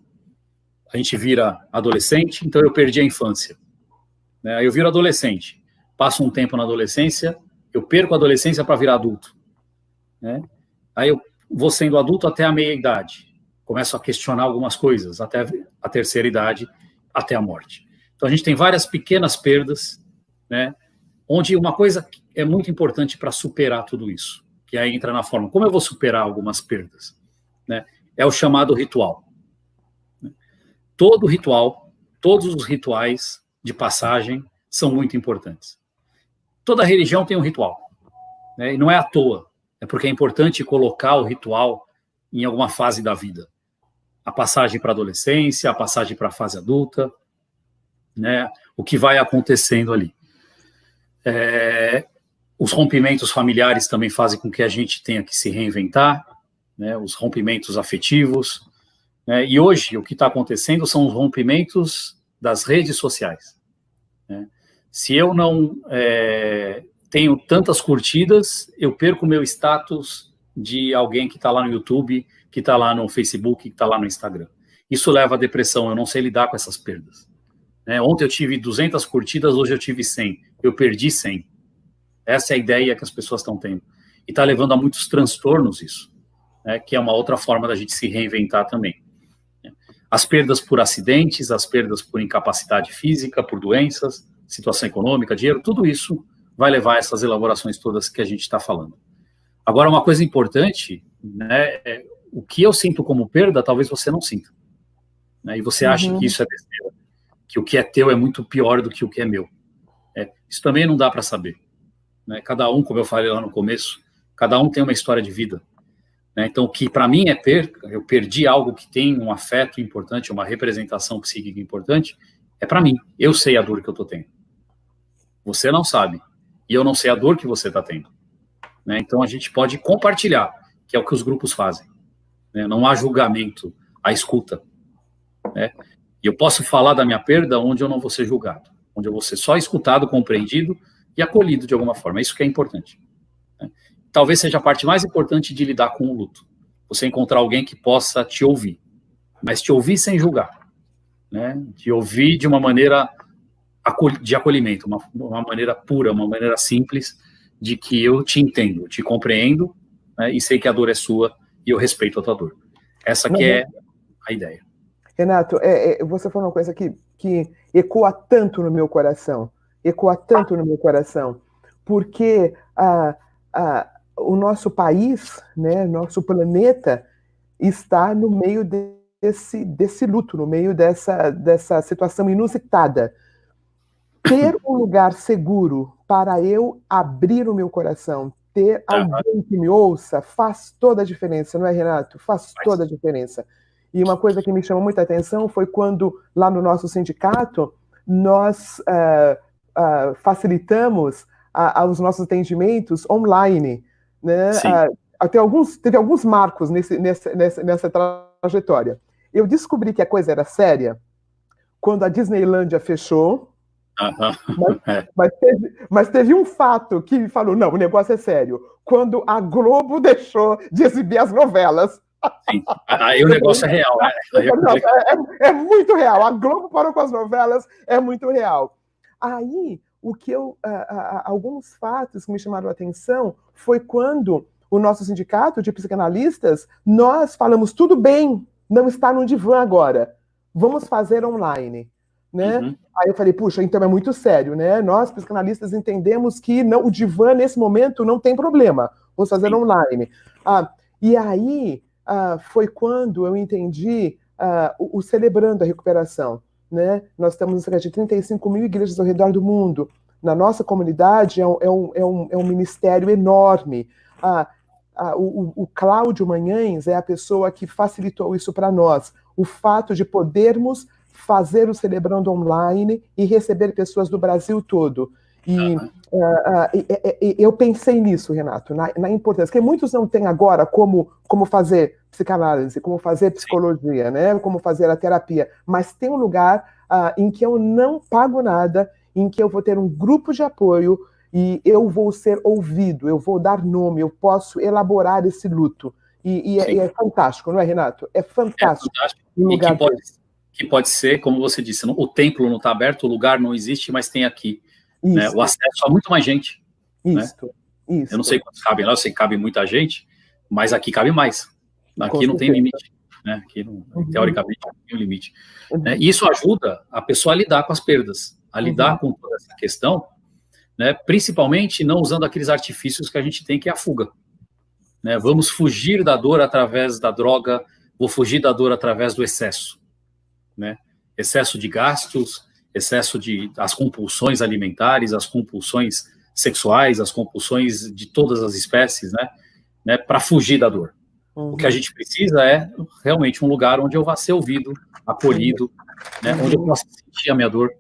a gente vira adolescente, então eu perdi a infância, né? Aí eu viro adolescente, passo um tempo na adolescência, eu perco a adolescência para virar adulto, né? Aí eu vou sendo adulto até a meia-idade, começo a questionar algumas coisas, até a terceira idade, até a morte. Então a gente tem várias pequenas perdas, né? Onde uma coisa é muito importante para superar tudo isso, que aí entra na forma, como eu vou superar algumas perdas, né? É o chamado ritual. Todo ritual, todos os rituais de passagem são muito importantes. Toda religião tem um ritual, né? E não é à toa, é porque é importante colocar o ritual em alguma fase da vida. A passagem para a adolescência, a passagem para a fase adulta, né? O que vai acontecendo ali. Os rompimentos familiares também fazem com que a gente tenha que se reinventar, né? Os rompimentos afetivos, né? E hoje o que está acontecendo são os rompimentos das redes sociais, né? Se eu não tenho tantas curtidas, eu perco o meu status de alguém que está lá no YouTube, que está lá no Facebook, que está lá no Instagram. Isso leva à depressão, eu não sei lidar com essas perdas, né? Ontem eu tive 200 curtidas, hoje eu tive 100, eu perdi 100. Essa é a ideia que as pessoas estão tendo. E está levando a muitos transtornos isso, né? Que é uma outra forma da gente se reinventar também. As perdas por acidentes, as perdas por incapacidade física, por doenças, situação econômica, dinheiro, tudo isso vai levar a essas elaborações todas que a gente está falando. Agora, uma coisa importante, né, o que eu sinto como perda, talvez você não sinta, né? E você acha que isso é besteira, que o que é teu é muito pior do que o que é meu. Isso também não dá para saber, né? Cada um, como eu falei lá no começo, cada um tem uma história de vida, né? Então, o que para mim é perca, eu perdi algo que tem um afeto importante, uma representação psíquica importante, é para mim. Eu sei a dor que eu estou tendo. Você não sabe. E eu não sei a dor que você está tendo, né? Então, a gente pode compartilhar, que é o que os grupos fazem, né? Não há julgamento, há escuta, né? E eu posso falar da minha perda onde eu não vou ser julgado, onde eu vou ser só escutado, compreendido e acolhido de alguma forma. É isso que é importante, né? Talvez seja a parte mais importante de lidar com o luto. Você encontrar alguém que possa te ouvir, mas te ouvir sem julgar, né? Te ouvir de uma maneira de acolhimento, uma maneira pura, uma maneira simples, de que eu te entendo, te compreendo, né? E sei que a dor é sua e eu respeito a tua dor. Essa que é a ideia. Renato, você falou uma coisa que ecoa tanto no meu coração, porque o nosso país, né, nosso planeta, está no meio desse luto, no meio dessa situação inusitada. Ter um lugar seguro para eu abrir o meu coração. Ter alguém que me ouça faz toda a diferença, não é, Renato? Faz toda a diferença. E uma coisa que me chamou muita atenção foi quando, lá no nosso sindicato, nós facilitamos os nossos atendimentos online, né? Teve alguns marcos nessa trajetória. Eu descobri que a coisa era séria quando a Disneylândia fechou, mas teve um fato que falou, não, o negócio é sério. Quando a Globo deixou de exibir as novelas. Sim. Aí o negócio é real. É muito real. A Globo parou com as novelas, é muito real. Aí, alguns fatos que me chamaram a atenção foi quando o nosso sindicato de psicanalistas, nós falamos, tudo bem, não está no divã agora, vamos fazer online. Né? Aí eu falei, puxa, então é muito sério, né? Nós, psicanalistas, entendemos que o divã, nesse momento, não tem problema, vamos fazer online. E aí foi quando eu entendi o Celebrando a Recuperação. Né? Nós estamos em cerca de 35 mil igrejas ao redor do mundo. Na nossa comunidade é um ministério enorme. O Cláudio Manhães é a pessoa que facilitou isso para nós. O fato de podermos fazer o Celebrando online e receber pessoas do Brasil todo. E eu pensei nisso, Renato, na importância, porque muitos não têm agora como fazer psicanálise, como fazer psicologia, né? Como fazer a terapia, mas tem um lugar em que eu não pago nada, em que eu vou ter um grupo de apoio e eu vou ser ouvido, eu vou dar nome, eu posso elaborar esse luto. E é fantástico, não é, Renato? É fantástico. Um lugar que pode ser, como você disse, o templo não está aberto, o lugar não existe, mas tem aqui. Né? O acesso a muito mais gente. Isso. Eu não sei quantos cabem lá, eu sei que cabe muita gente, mas aqui cabe mais. Aqui não tem limite. Né? Aqui, teoricamente, não tem limite. Né? E isso ajuda a pessoa a lidar com as perdas, a lidar com toda essa questão, né? Principalmente não usando aqueles artifícios que a gente tem, que é a fuga. Né? Vamos fugir da dor através da droga, vou fugir da dor através do excesso. Né? Excesso de gastos, excesso as compulsões alimentares, as compulsões sexuais, as compulsões de todas as espécies, né? Para fugir da dor. O que a gente precisa é realmente um lugar onde eu vá ser ouvido, acolhido, né? Onde eu possa sentir a minha dor,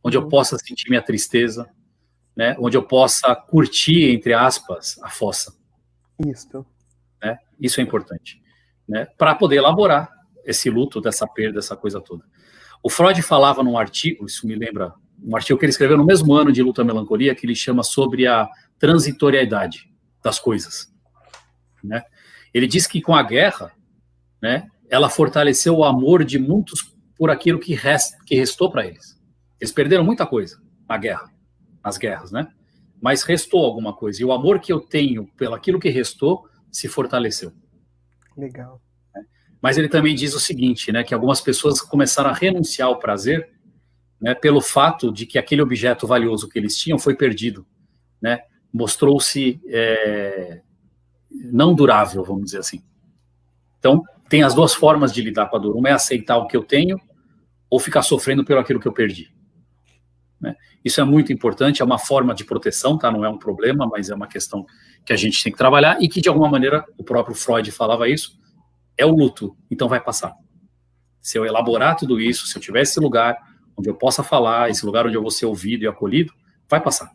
onde eu possa sentir minha tristeza, né? Onde eu possa curtir, entre aspas, a fossa. Isso. Né? Isso é importante, né? Para poder elaborar esse luto, dessa perda, essa coisa toda. O Freud falava num artigo, isso me lembra, um artigo que ele escreveu no mesmo ano de Luto à Melancolia, que ele chama sobre a transitoriedade das coisas. Né? Ele diz que com a guerra, né, ela fortaleceu o amor de muitos por aquilo que restou para eles. Eles perderam muita coisa na guerra, nas guerras, né? Mas restou alguma coisa. E o amor que eu tenho pelo aquilo que restou se fortaleceu. Legal. Mas ele também diz o seguinte, né, que algumas pessoas começaram a renunciar ao prazer, né, pelo fato de que aquele objeto valioso que eles tinham foi perdido, né, mostrou-se não durável, vamos dizer assim. Então, tem as duas formas de lidar com a dor. Uma é aceitar o que eu tenho ou ficar sofrendo pelo aquilo que eu perdi. Né? Isso é muito importante, é uma forma de proteção, tá? Não é um problema, mas é uma questão que a gente tem que trabalhar e que, de alguma maneira, o próprio Freud falava isso, é o luto, então vai passar. Se eu elaborar tudo isso, se eu tiver esse lugar onde eu possa falar, esse lugar onde eu vou ser ouvido e acolhido, vai passar.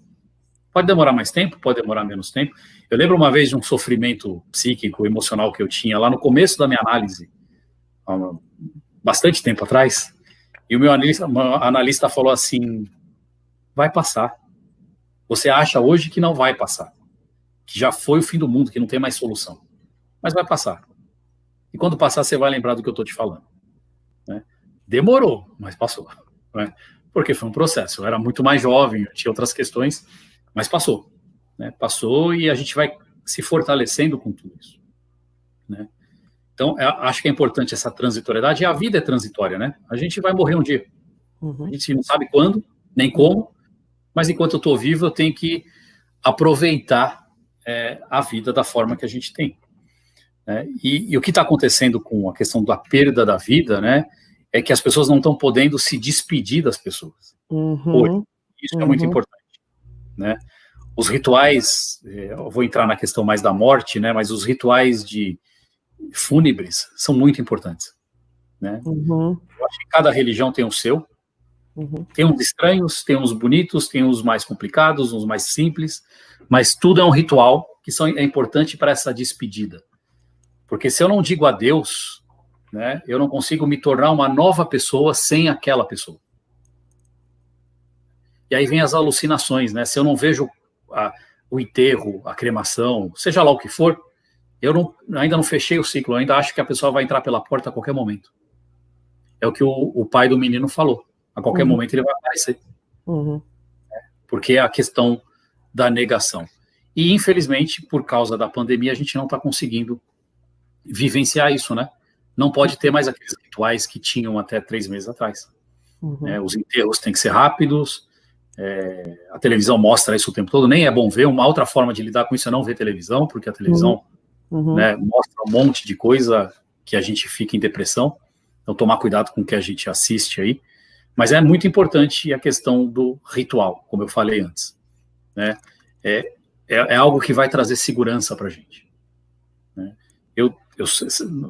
Pode demorar mais tempo, pode demorar menos tempo. Eu lembro uma vez de um sofrimento psíquico, emocional que eu tinha lá no começo da minha análise, há bastante tempo atrás, e o meu analista falou assim, vai passar. Você acha hoje que não vai passar, que já foi o fim do mundo, que não tem mais solução, mas vai passar. E quando passar, você vai lembrar do que eu estou te falando. Né? Demorou, mas passou. Né? Porque foi um processo. Eu era muito mais jovem, eu tinha outras questões, mas passou. Né? Passou e a gente vai se fortalecendo com tudo isso. Né? Então, acho que é importante essa transitoriedade, e a vida é transitória, né? A gente vai morrer um dia. A gente não sabe quando, nem como, mas enquanto eu estou vivo, eu tenho que aproveitar a vida da forma que a gente tem. E o que está acontecendo com a questão da perda da vida, né, é que as pessoas não estão podendo se despedir das pessoas. Hoje. Isso é muito importante. né? Os rituais, eu vou entrar na questão mais da morte, né? Mas os rituais de fúnebres são muito importantes, né? Uhum. Eu acho que cada religião tem o seu. Tem uns estranhos, tem uns bonitos, tem uns mais complicados, uns mais simples, mas tudo é um ritual que é importante para essa despedida. Porque se eu não digo adeus, né, eu não consigo me tornar uma nova pessoa sem aquela pessoa. E aí vem as alucinações, né? Se eu não vejo o enterro, a cremação, seja lá o que for, ainda não fechei o ciclo, eu ainda acho que a pessoa vai entrar pela porta a qualquer momento. É o que o pai do menino falou. A qualquer momento ele vai aparecer. Porque é a questão da negação. E, infelizmente, por causa da pandemia, a gente não está conseguindo vivenciar isso, né? Não pode ter mais aqueles rituais que tinham até 3 meses atrás. Os enterros têm que ser rápidos, a televisão mostra isso o tempo todo, nem é bom ver. Uma outra forma de lidar com isso é não ver televisão, porque a televisão né, mostra um monte de coisa que a gente fica em depressão. Então, tomar cuidado com o que a gente assiste aí. Mas é muito importante a questão do ritual, como eu falei antes, né? É algo que vai trazer segurança para a gente, né?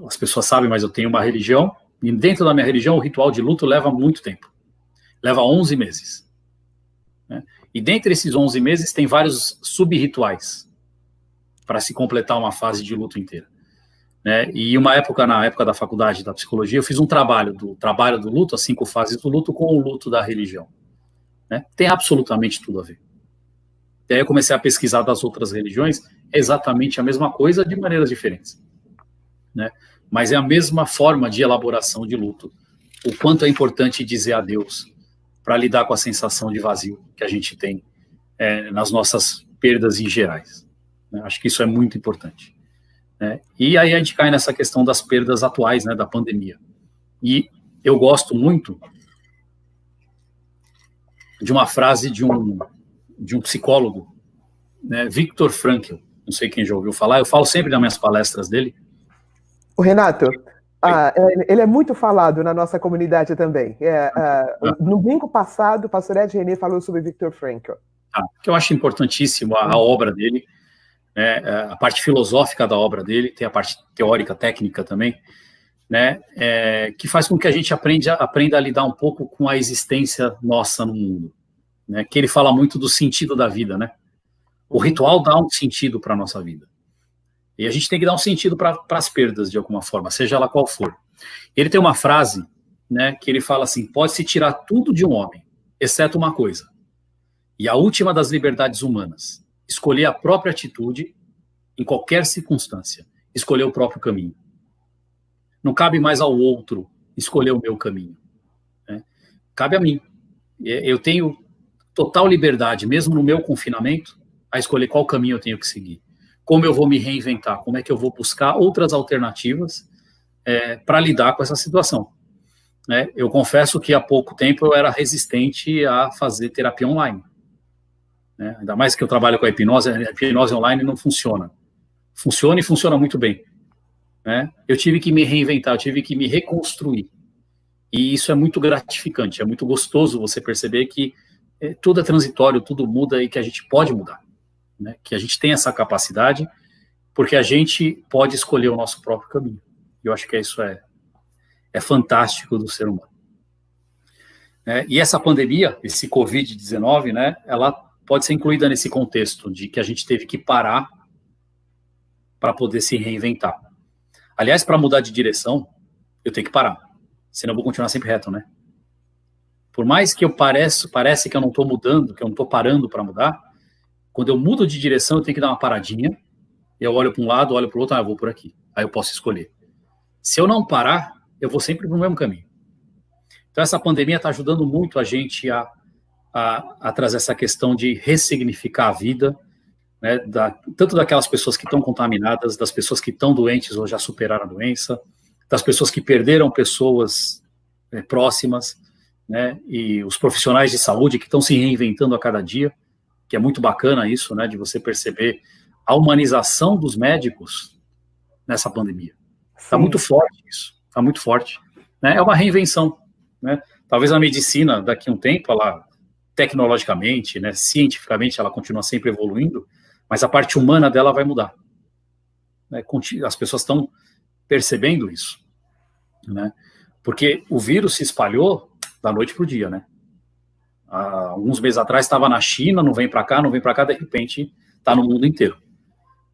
As pessoas sabem, mas eu tenho uma religião, e dentro da minha religião o ritual de luto leva muito tempo. Leva 11 meses. Né? E dentre esses 11 meses tem vários sub-rituais para se completar uma fase de luto inteira. Né? E na época da faculdade da psicologia, eu fiz um trabalho do luto, as 5 fases do luto, com o luto da religião. Né? Tem absolutamente tudo a ver. E aí eu comecei a pesquisar das outras religiões, é exatamente a mesma coisa, de maneiras diferentes. Né? Mas é a mesma forma de elaboração de luto. O quanto é importante dizer adeus para lidar com a sensação de vazio que a gente tem nas nossas perdas em gerais. Né? Acho que isso é muito importante. E aí a gente cai nessa questão das perdas atuais, né, da pandemia. E eu gosto muito de uma frase de um psicólogo, né, Viktor Frankl, não sei quem já ouviu falar, eu falo sempre nas minhas palestras dele. O Renato, ele é muito falado na nossa comunidade também. No domingo passado, o pastor Ed René falou sobre Viktor Frankl. Que eu acho importantíssimo a obra dele, a parte filosófica da obra dele, tem a parte teórica, técnica também, né, que faz com que a gente aprenda a lidar um pouco com a existência nossa no mundo, né, que ele fala muito do sentido da vida, né? O ritual dá um sentido para a nossa vida. E a gente tem que dar um sentido para as perdas, de alguma forma, seja ela qual for. Ele tem uma frase, né, que ele fala assim: pode-se tirar tudo de um homem, exceto uma coisa. E a última das liberdades humanas, escolher a própria atitude em qualquer circunstância, escolher o próprio caminho. Não cabe mais ao outro escolher o meu caminho, né? Cabe a mim. Eu tenho total liberdade, mesmo no meu confinamento, a escolher qual caminho eu tenho que seguir. Como eu vou me reinventar, como é que eu vou buscar outras alternativas para lidar com essa situação. Né? Eu confesso que há pouco tempo eu era resistente a fazer terapia online. Né? Ainda mais que eu trabalho com a hipnose online não funciona. Funciona e funciona muito bem. Né? Eu tive que me reinventar, eu tive que me reconstruir. E isso é muito gratificante, é muito gostoso você perceber que tudo é transitório, tudo muda e que a gente pode mudar. Né? Que a gente tem essa capacidade, porque a gente pode escolher o nosso próprio caminho. Eu acho que isso é fantástico do ser humano. E essa pandemia, esse Covid-19, né, ela pode ser incluída nesse contexto de que a gente teve que parar para poder se reinventar. Aliás, para mudar de direção, eu tenho que parar, senão eu vou continuar sempre reto, né? Por mais que parece que eu não estou mudando, que eu não estou parando para mudar, quando eu mudo de direção, eu tenho que dar uma paradinha, eu olho para um lado, olho para o outro, eu vou por aqui, aí eu posso escolher. Se eu não parar, eu vou sempre no mesmo caminho. Então, essa pandemia está ajudando muito a gente a trazer essa questão de ressignificar a vida, né, tanto daquelas pessoas que estão contaminadas, das pessoas que estão doentes ou já superaram a doença, das pessoas que perderam pessoas próximas, né, e os profissionais de saúde que estão se reinventando a cada dia, que é muito bacana isso, né, de você perceber a humanização dos médicos nessa pandemia. Está muito forte isso, está muito forte. Né? É uma reinvenção. Né? Talvez a medicina, daqui a um tempo, ela tecnologicamente, né, cientificamente, ela continua sempre evoluindo, mas a parte humana dela vai mudar. Né? As pessoas estão percebendo isso, né? Porque o vírus se espalhou da noite para o dia, né? Há alguns meses atrás estava na China, não vem para cá, de repente está no mundo inteiro,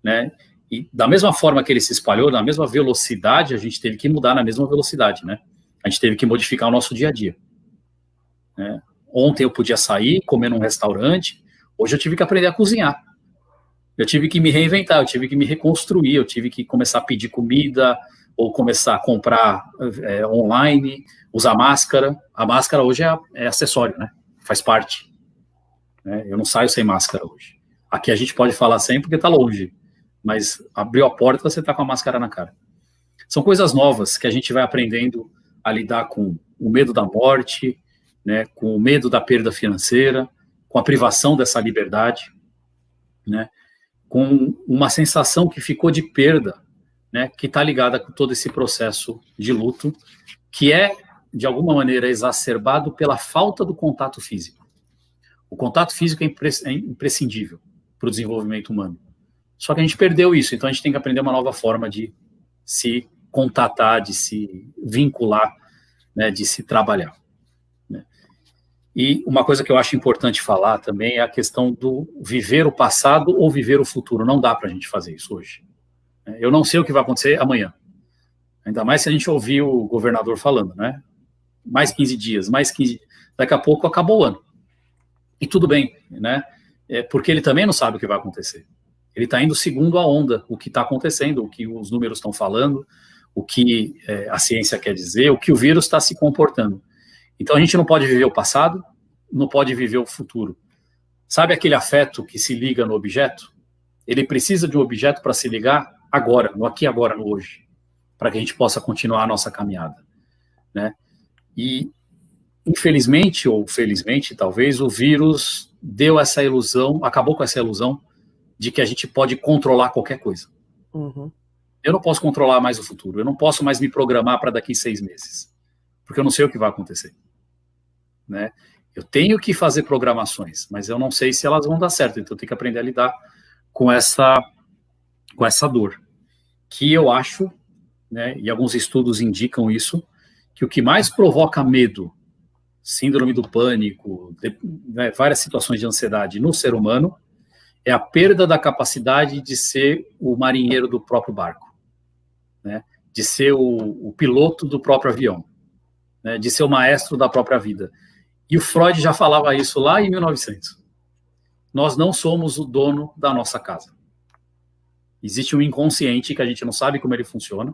né? E da mesma forma que ele se espalhou, na mesma velocidade, a gente teve que mudar na mesma velocidade, né? A gente teve que modificar o nosso dia a dia, né? Ontem eu podia sair, comer num restaurante, hoje eu tive que aprender a cozinhar. Eu tive que me reinventar, eu tive que me reconstruir, eu tive que começar a pedir comida, ou começar a comprar online, usar máscara. A máscara hoje é acessório, né? Faz parte. Né? Eu não saio sem máscara hoje. Aqui a gente pode falar sem porque está longe, mas abriu a porta, você está com a máscara na cara. São coisas novas que a gente vai aprendendo a lidar com o medo da morte, né? Com o medo da perda financeira, com a privação dessa liberdade, né? Com uma sensação que ficou de perda, né, que está ligada com todo esse processo de luto, que é, de alguma maneira, exacerbado pela falta do contato físico. O contato físico é imprescindível para o desenvolvimento humano. Só que a gente perdeu isso, então a gente tem que aprender uma nova forma de se contatar, de se vincular, né, de se trabalhar. Né? E uma coisa que eu acho importante falar também é a questão do viver o passado ou viver o futuro. Não dá para a gente fazer isso hoje. Eu não sei o que vai acontecer amanhã. Ainda mais se a gente ouvir o governador falando, né? Mais 15 dias, mais 15... Daqui a pouco acabou o ano. E tudo bem, né? Porque ele também não sabe o que vai acontecer. Ele está indo segundo a onda, o que está acontecendo, o que os números estão falando, o que a ciência quer dizer, o que o vírus está se comportando. Então a gente não pode viver o passado, não pode viver o futuro. Sabe aquele afeto que se liga no objeto? Ele precisa de um objeto para se ligar agora, no aqui, agora, no hoje, para que a gente possa continuar a nossa caminhada, né? E, infelizmente, ou felizmente, talvez, o vírus deu essa ilusão, acabou com essa ilusão de que a gente pode controlar qualquer coisa. Uhum. Eu não posso controlar mais o futuro, eu não posso mais me programar para daqui 6 meses, porque eu não sei o que vai acontecer, né? Eu tenho que fazer programações, mas eu não sei se elas vão dar certo, então eu tenho que aprender a lidar com essa dor, que eu acho, né, e alguns estudos indicam isso, que o que mais provoca medo, síndrome do pânico, né, várias situações de ansiedade no ser humano, é a perda da capacidade de ser o marinheiro do próprio barco, né, de ser o piloto do próprio avião, né, de ser o maestro da própria vida. E o Freud já falava isso lá em 1900. Nós não somos o dono da nossa casa. Existe um inconsciente que a gente não sabe como ele funciona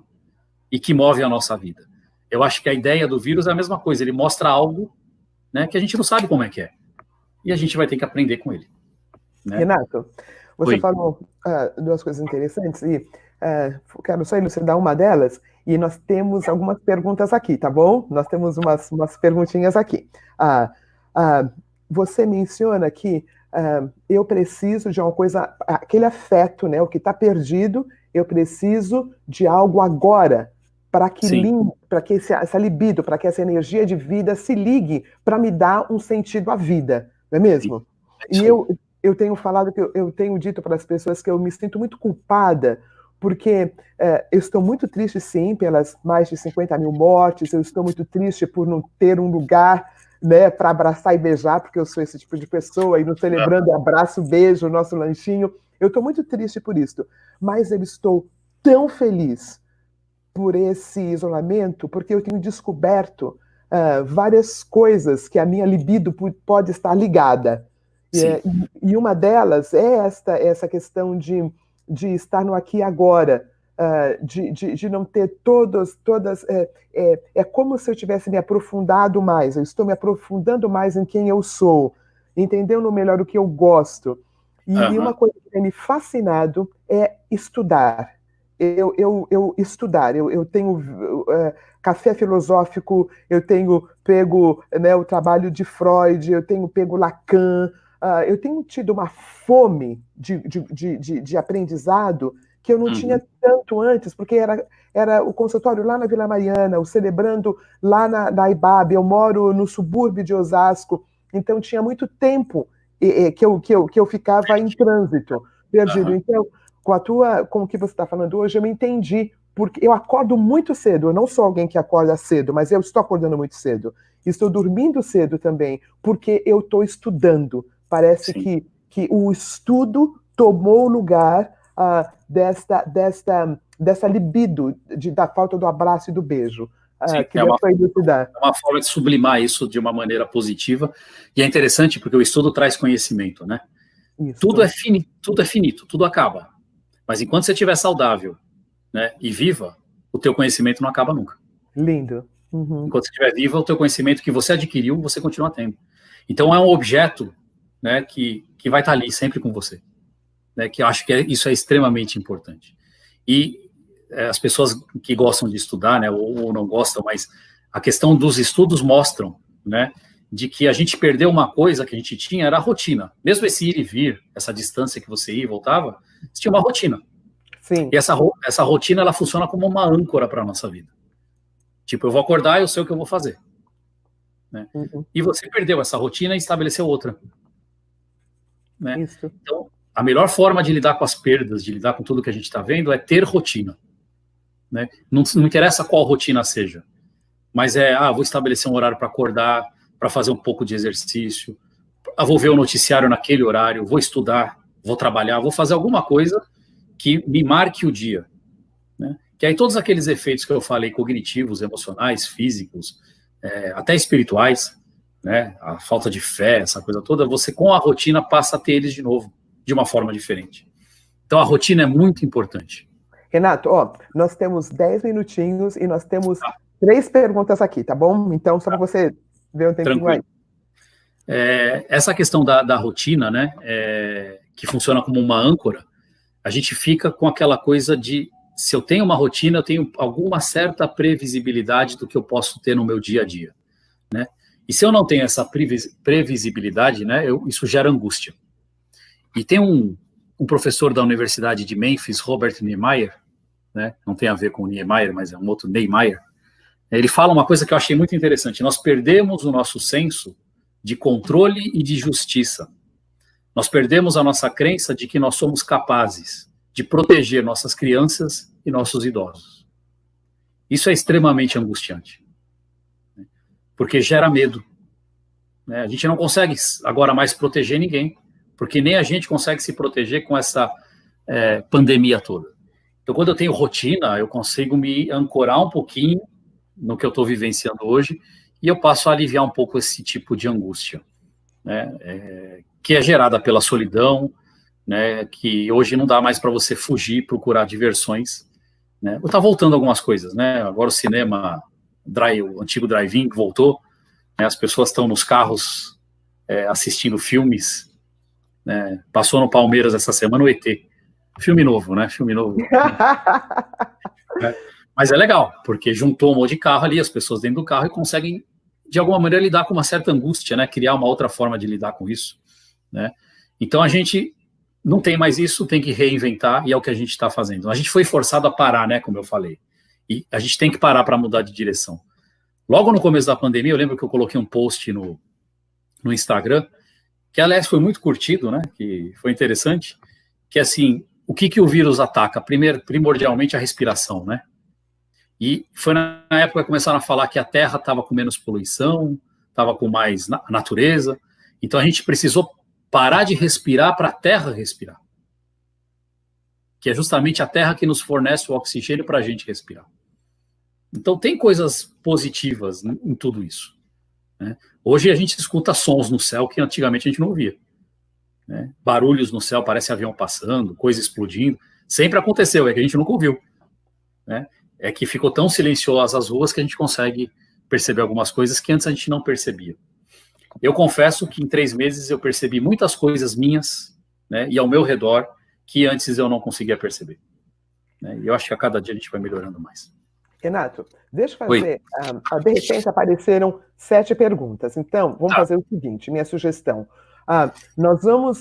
e que move a nossa vida. Eu acho que a ideia do vírus é a mesma coisa. Ele mostra algo, né, que a gente não sabe como é que é. E a gente vai ter que aprender com ele. Né? Renato, você falou duas coisas interessantes e quero só elucidar uma delas. E nós temos algumas perguntas aqui, tá bom? Nós temos umas perguntinhas aqui. Você menciona que eu preciso de uma coisa, aquele afeto, né, o que está perdido, eu preciso de algo agora, para que essa libido, para que essa energia de vida se ligue, para me dar um sentido à vida, não é mesmo? Sim. E eu tenho falado, que eu tenho dito para as pessoas que eu me sinto muito culpada, porque eu estou muito triste, sim, pelas mais de 50 mil mortes, eu estou muito triste por não ter um lugar, né, para abraçar e beijar, porque eu sou esse tipo de pessoa, e no Celebrando abraço, beijo, nosso lanchinho. Eu estou muito triste por isso, mas eu estou tão feliz por esse isolamento, porque eu tenho descoberto várias coisas que a minha libido pode estar ligada. E uma delas é essa questão de estar no aqui e agora, de não ter todas... É como se eu tivesse me aprofundado mais, eu estou me aprofundando mais em quem eu sou, entendendo melhor o que eu gosto. E uma coisa que tem me fascinado é estudar. Eu tenho café filosófico, eu tenho pego, né, o trabalho de Freud, eu tenho pego Lacan, eu tenho tido uma fome de aprendizado que eu não tinha tanto antes, porque era o consultório lá na Vila Mariana, o Celebrando lá na IBAB, eu moro no subúrbio de Osasco, então tinha muito tempo que eu ficava em trânsito, perdido. Então, com o que você está falando hoje, eu me entendi, porque eu acordo muito cedo, eu não sou alguém que acorda cedo, mas eu estou acordando muito cedo. Estou dormindo cedo também, porque eu estou estudando. Parece que o estudo tomou o lugar dessa libido, da falta do abraço e do beijo. É uma forma de sublimar isso de uma maneira positiva, e é interessante porque o estudo traz conhecimento, né? Tudo é finito, tudo acaba. Mas enquanto você estiver saudável, né, e viva, o teu conhecimento não acaba nunca. Lindo. Enquanto você estiver viva, o teu conhecimento que você adquiriu, você continua tendo. Então é um objeto, né, que vai estar ali sempre com você. Né, que eu acho que isso é extremamente importante. E as pessoas que gostam de estudar, né, ou não gostam, mas a questão dos estudos mostram, né, de que a gente perdeu uma coisa que a gente tinha, era a rotina. Mesmo esse ir e vir, essa distância que você ia e voltava, você tinha uma rotina. Sim. E essa rotina, ela funciona como uma âncora para a nossa vida. Tipo, eu vou acordar e eu sei o que eu vou fazer. Né? E você perdeu essa rotina e estabeleceu outra. Né? Então, a melhor forma de lidar com as perdas, de lidar com tudo que a gente está vendo, é ter rotina. Né? Não interessa qual rotina seja, mas vou estabelecer um horário para acordar, para fazer um pouco de exercício, vou ver o noticiário naquele horário, vou estudar, vou trabalhar, vou fazer alguma coisa que me marque o dia. Né? Que aí todos aqueles efeitos que eu falei, cognitivos, emocionais, físicos, até espirituais, né? A falta de fé, essa coisa toda, você com a rotina passa a ter eles de novo, de uma forma diferente. Então a rotina é muito importante. Renato, nós temos 10 minutinhos e nós temos 3 perguntas aqui, tá bom? Então, só para você ver um tempinho aí. Essa questão da rotina, né, que funciona como uma âncora, a gente fica com aquela coisa de, se eu tenho uma rotina, eu tenho alguma certa previsibilidade do que eu posso ter no meu dia a dia. Né? E se eu não tenho essa previsibilidade, né, isso gera angústia. E tem um professor da Universidade de Memphis, Robert Niemeyer, né, não tem a ver com o Niemeyer, mas é um outro Niemeyer, ele fala uma coisa que eu achei muito interessante: nós perdemos o nosso senso de controle e de justiça. Nós perdemos a nossa crença de que nós somos capazes de proteger nossas crianças e nossos idosos. Isso é extremamente angustiante, porque gera medo. Né? A gente não consegue agora mais proteger ninguém, porque nem a gente consegue se proteger com essa pandemia toda. Então, quando eu tenho rotina, eu consigo me ancorar um pouquinho no que eu estou vivenciando hoje, e eu passo a aliviar um pouco esse tipo de angústia, né, que é gerada pela solidão, né, que hoje não dá mais para você fugir, procurar diversões. Né. Está voltando algumas coisas, né, agora o cinema, o antigo drive-in voltou, né, as pessoas estão nos carros assistindo filmes, né, passou no Palmeiras essa semana o ET, filme novo, né, filme novo. Mas é legal, porque juntou um monte de carro ali, as pessoas dentro do carro, e conseguem, de alguma maneira, lidar com uma certa angústia, né? Criar uma outra forma de lidar com isso. Né? Então a gente não tem mais isso, tem que reinventar, e é o que a gente está fazendo. A gente foi forçado a parar, né? Como eu falei. E a gente tem que parar para mudar de direção. Logo no começo da pandemia, eu lembro que eu coloquei um post no Instagram, que aliás foi muito curtido, né? Que foi interessante, que é assim, o que o vírus ataca? Primordialmente a respiração, né? E foi na época que começaram a falar que a Terra estava com menos poluição, estava com mais natureza. Então a gente precisou parar de respirar para a Terra respirar. Que é justamente a Terra que nos fornece o oxigênio para a gente respirar. Então tem coisas positivas em tudo isso. Né? Hoje a gente escuta sons no céu que antigamente a gente não ouvia. Né? Barulhos no céu, parece avião passando, coisa explodindo. Sempre aconteceu, é que a gente nunca ouviu. Né? É que ficou tão silenciosas as ruas que a gente consegue perceber algumas coisas que antes a gente não percebia. Eu confesso que em 3 meses eu percebi muitas coisas minhas, né, e ao meu redor, que antes eu não conseguia perceber. Né, e eu acho que a cada dia a gente vai melhorando mais. Renato, deixa eu fazer... de repente apareceram 7 perguntas. Então, vamos fazer o seguinte, minha sugestão. Nós vamos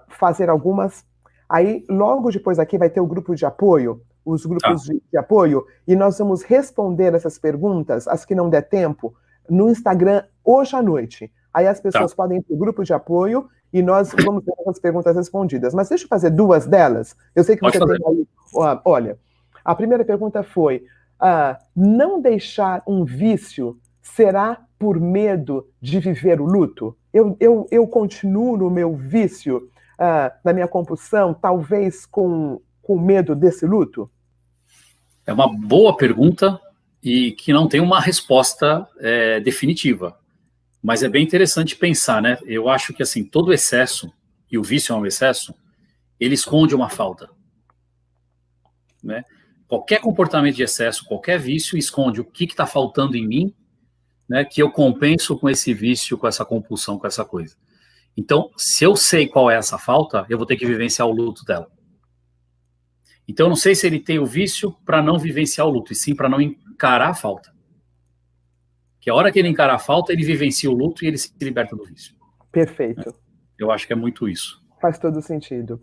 fazer algumas... Aí, logo depois aqui vai ter o grupo de apoio, os grupos de apoio, e nós vamos responder essas perguntas, as que não der tempo, no Instagram hoje à noite. aí as pessoas podem ir para o grupo de apoio e nós vamos ter as perguntas respondidas. Mas deixa eu fazer 2 delas. Eu sei que você tem aí... Olha, a primeira pergunta foi, não deixar um vício será por medo de viver o luto? Eu continuo no meu vício, na minha compulsão, talvez com medo desse luto? É uma boa pergunta e que não tem uma resposta definitiva. Mas é bem interessante pensar, né? Eu acho que, assim, todo excesso, e o vício é um excesso, ele esconde uma falta, né? Qualquer comportamento de excesso, qualquer vício, esconde o que está faltando em mim, né, que eu compenso com esse vício, com essa compulsão, com essa coisa. Então, se eu sei qual é essa falta, eu vou ter que vivenciar o luto dela. Então, eu não sei se ele tem o vício para não vivenciar o luto, e sim para não encarar a falta. Que a hora que ele encara a falta, ele vivencia o luto e ele se liberta do vício. Perfeito. Eu acho que é muito isso. Faz todo sentido.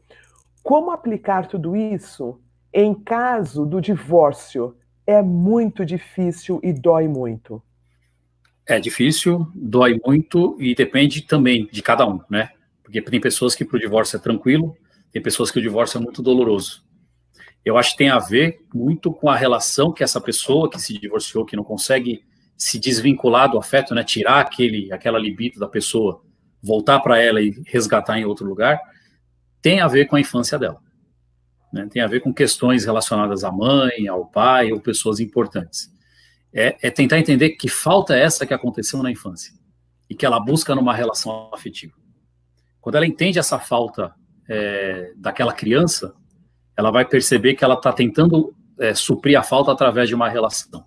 Como aplicar tudo isso em caso do divórcio? É muito difícil e dói muito. É difícil, dói muito e depende também de cada um, né? Porque tem pessoas que para o divórcio é tranquilo, tem pessoas que o divórcio é muito doloroso. Eu acho que tem a ver muito com a relação que essa pessoa que se divorciou, que não consegue se desvincular do afeto, né, tirar aquela libido da pessoa, voltar para ela e resgatar em outro lugar, tem a ver com a infância dela. Né? Tem a ver com questões relacionadas à mãe, ao pai ou pessoas importantes. É tentar entender que falta é essa que aconteceu na infância e que ela busca numa relação afetiva. Quando ela entende essa falta daquela criança, ela vai perceber que ela está tentando suprir a falta através de uma relação.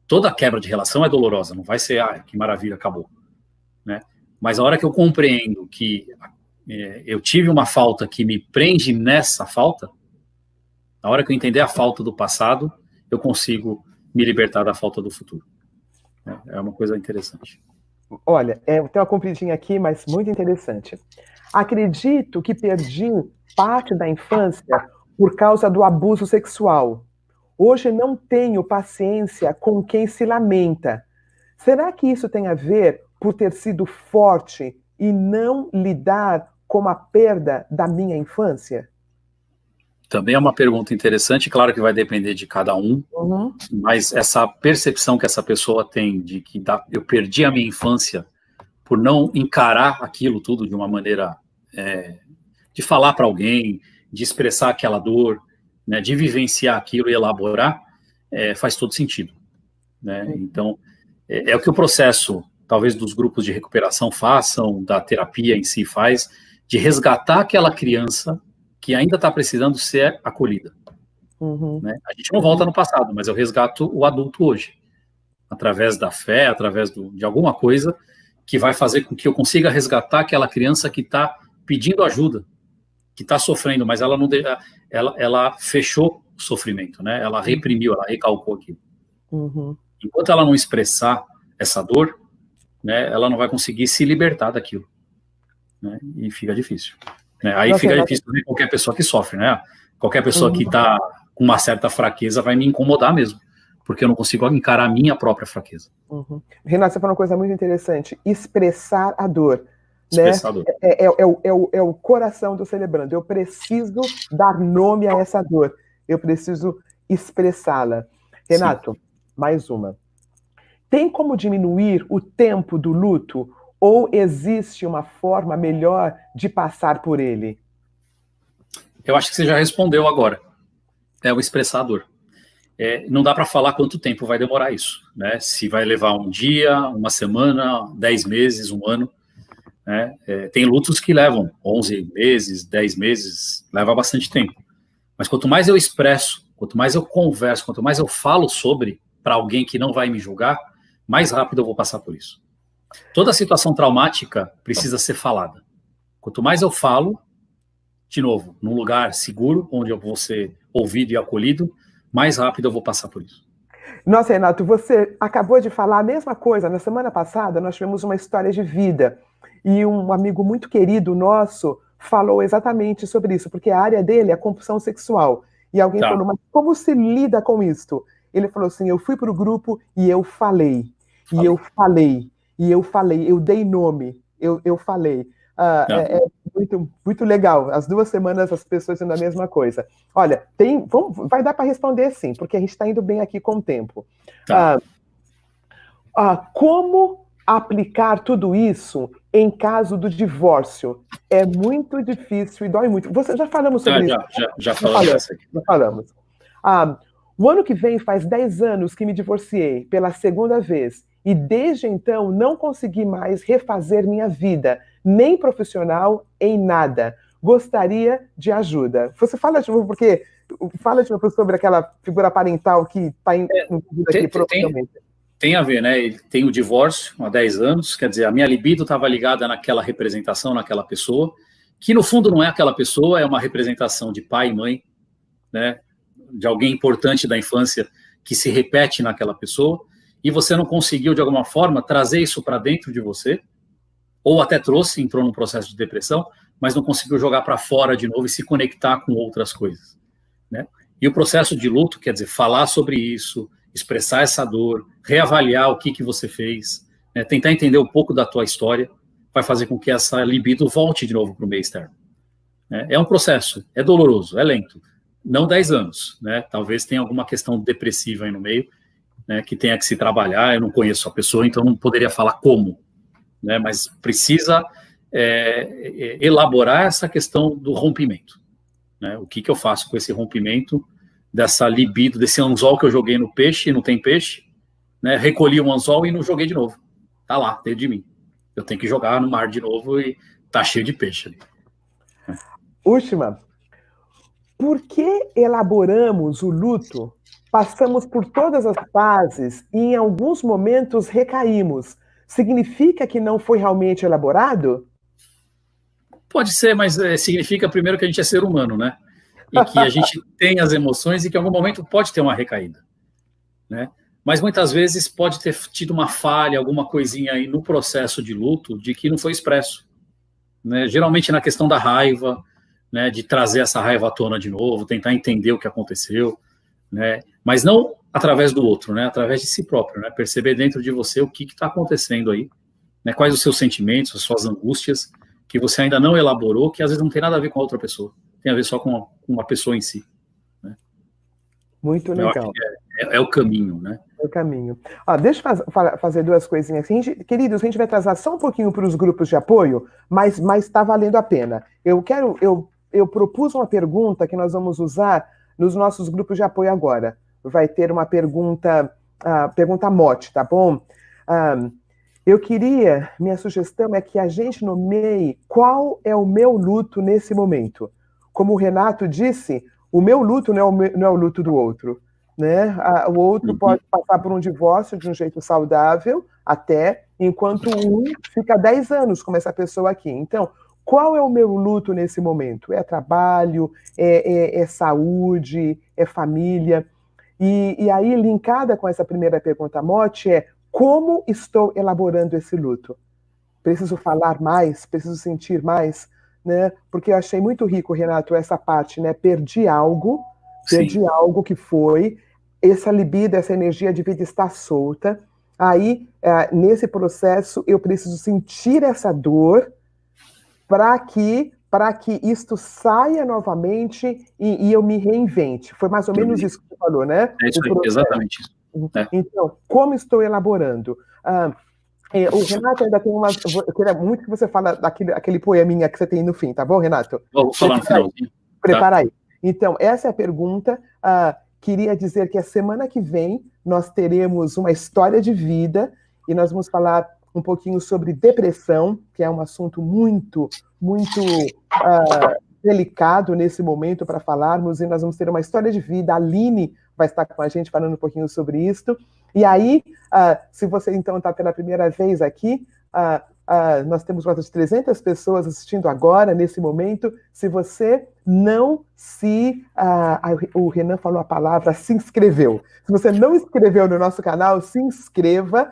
Toda quebra de relação é dolorosa, não vai ser, que maravilha, acabou. Né? Mas a hora que eu compreendo que eu tive uma falta que me prende nessa falta, na hora que eu entender a falta do passado, eu consigo me libertar da falta do futuro. É uma coisa interessante. Olha, tem uma compridinha aqui, mas muito interessante. Acredito que perdi parte da infância por causa do abuso sexual. Hoje não tenho paciência com quem se lamenta. Será que isso tem a ver por ter sido forte e não lidar com a perda da minha infância? Também é uma pergunta interessante, claro que vai depender de cada um, mas essa percepção que essa pessoa tem de que eu perdi a minha infância por não encarar aquilo tudo de uma maneira de falar para alguém, de expressar aquela dor, né, de vivenciar aquilo e elaborar, faz todo sentido. Né? Então, é o que o processo, talvez dos grupos de recuperação façam, da terapia em si faz, de resgatar aquela criança que ainda está precisando ser acolhida. Né? A gente não volta no passado, mas eu resgato o adulto hoje, através da fé, através de alguma coisa que vai fazer com que eu consiga resgatar aquela criança que está pedindo ajuda, que está sofrendo, mas ela não ela fechou o sofrimento, né? Ela reprimiu, ela recalcou aquilo. Enquanto ela não expressar essa dor, né, ela não vai conseguir se libertar daquilo, né? E fica difícil. Né? Aí fica difícil para qualquer pessoa que sofre, né? Qualquer pessoa que está com uma certa fraqueza vai me incomodar mesmo, porque eu não consigo encarar a minha própria fraqueza. Renato, você falou uma coisa muito interessante, expressar a dor. Expressar a dor. É o coração do celebrando. Eu preciso dar nome a essa dor. Eu preciso expressá-la. Renato, sim, mais uma. Tem como diminuir o tempo do luto ou existe uma forma melhor de passar por ele? Eu acho que você já respondeu agora. É o expressar a dor. Não dá para falar quanto tempo vai demorar isso, né? Se vai levar um dia, uma semana, 10 meses, um ano. Né? Tem lutos que levam 11 meses, 10 meses, leva bastante tempo. Mas quanto mais eu expresso, quanto mais eu converso, quanto mais eu falo sobre para alguém que não vai me julgar, mais rápido eu vou passar por isso. Toda situação traumática precisa ser falada. Quanto mais eu falo, de novo, num lugar seguro, onde eu vou ser ouvido e acolhido, mais rápido eu vou passar por isso. Nossa, Renato, você acabou de falar a mesma coisa. Na semana passada, nós tivemos uma história de vida. E um amigo muito querido nosso falou exatamente sobre isso, porque a área dele é compulsão sexual. E alguém falou, mas como se lida com isso? Ele falou assim, eu fui para o grupo e eu falei. E eu falei. e eu falei, eu dei nome, eu falei. É muito, muito legal. As 2 semanas as pessoas dizendo a mesma coisa. Olha, vai dar para responder sim, porque a gente está indo bem aqui com o tempo. Tá. Como aplicar tudo isso em caso do divórcio? É muito difícil e dói muito. Já falamos sobre isso? Já falamos dessa aqui. Já falamos. O ano que vem faz 10 anos que me divorciei pela segunda vez e desde então não consegui mais refazer minha vida, nem profissional, em nada. Gostaria de ajuda. Você fala de novo, porque fala de novo sobre aquela figura parental que está incluída aqui provavelmente. Tem a ver, né? Ele tem o divórcio há 10 anos, quer dizer, a minha libido estava ligada naquela representação, naquela pessoa, que no fundo não é aquela pessoa, é uma representação de pai e mãe, né? De alguém importante da infância que se repete naquela pessoa, e você não conseguiu, de alguma forma, trazer isso para dentro de você, ou até trouxe, entrou num processo de depressão, mas não conseguiu jogar para fora de novo e se conectar com outras coisas, né? E o processo de luto, quer dizer, falar sobre isso, expressar essa dor, reavaliar o que você fez, né? Tentar entender um pouco da tua história, vai fazer com que essa libido volte de novo para o meio externo. É um processo, é doloroso, é lento, não 10 anos, né? Talvez tenha alguma questão depressiva aí no meio, né, que tenha que se trabalhar. Eu não conheço a pessoa, então não poderia falar como, né? Mas precisa elaborar essa questão do rompimento, né? O que eu faço com esse rompimento dessa libido, desse anzol que eu joguei no peixe e não tem peixe, né? Recolhi o anzol e não joguei de novo. Tá lá, dentro de mim. Eu tenho que jogar no mar de novo e tá cheio de peixe ali. Última. Por que elaboramos o luto? Passamos por todas as fases e em alguns momentos recaímos. Significa que não foi realmente elaborado? Pode ser, mas significa primeiro que a gente é ser humano, né? E que a gente tem as emoções e que em algum momento pode ter uma recaída, né? Mas muitas vezes pode ter tido uma falha, alguma coisinha aí no processo de luto de que não foi expresso, né? Geralmente na questão da raiva, né? De trazer essa raiva à tona de novo, tentar entender o que aconteceu, né? Mas não através do outro, né? Através de si próprio, né? Perceber dentro de você o que está acontecendo aí, né? Quais os seus sentimentos, as suas angústias, que você ainda não elaborou, que às vezes não tem nada a ver com a outra pessoa, tem a ver só com a pessoa em si, né? Muito legal. É o caminho, né? É o caminho. Deixa eu fazer 2 coisinhas. Queridos, a gente vai atrasar só um pouquinho para os grupos de apoio, mas está valendo a pena. Eu propus uma pergunta que nós vamos usar nos nossos grupos de apoio agora. Vai ter uma pergunta mote, tá bom? Minha sugestão é que a gente nomeie qual é o meu luto nesse momento. Como o Renato disse, o meu luto não é o luto do outro, né? O outro pode passar por um divórcio de um jeito saudável, enquanto um fica 10 anos como essa pessoa aqui. Então, qual é o meu luto nesse momento? É trabalho, é saúde, é família? E aí, linkada com essa primeira pergunta mote, como estou elaborando esse luto? Preciso falar mais? Preciso sentir mais? Né? Porque eu achei muito rico, Renato, essa parte, né? Perdi algo que foi, essa libido, essa energia de vida está solta. Aí, nesse processo, eu preciso sentir essa dor para que isto saia novamente e eu me reinvente. Foi mais ou menos isso que você falou, né? É isso aí, exatamente isso. Então, como estou elaborando? O Renato ainda tem umas... Eu queria muito que você fale daquele poeminha que você tem no fim, tá bom, Renato? Vou falar no final. Prepara aí. Então, essa é a pergunta. Queria dizer que a semana que vem nós teremos uma história de vida e nós vamos falar um pouquinho sobre depressão, que é um assunto muito, muito delicado nesse momento para falarmos, e nós vamos ter uma história de vida. A Aline vai estar com a gente falando um pouquinho sobre isso. E aí, se você então está pela primeira vez aqui, nós temos mais de 300 pessoas assistindo agora, nesse momento. Se você não o Renan falou a palavra, se inscreveu. Se você não inscreveu no nosso canal, se inscreva,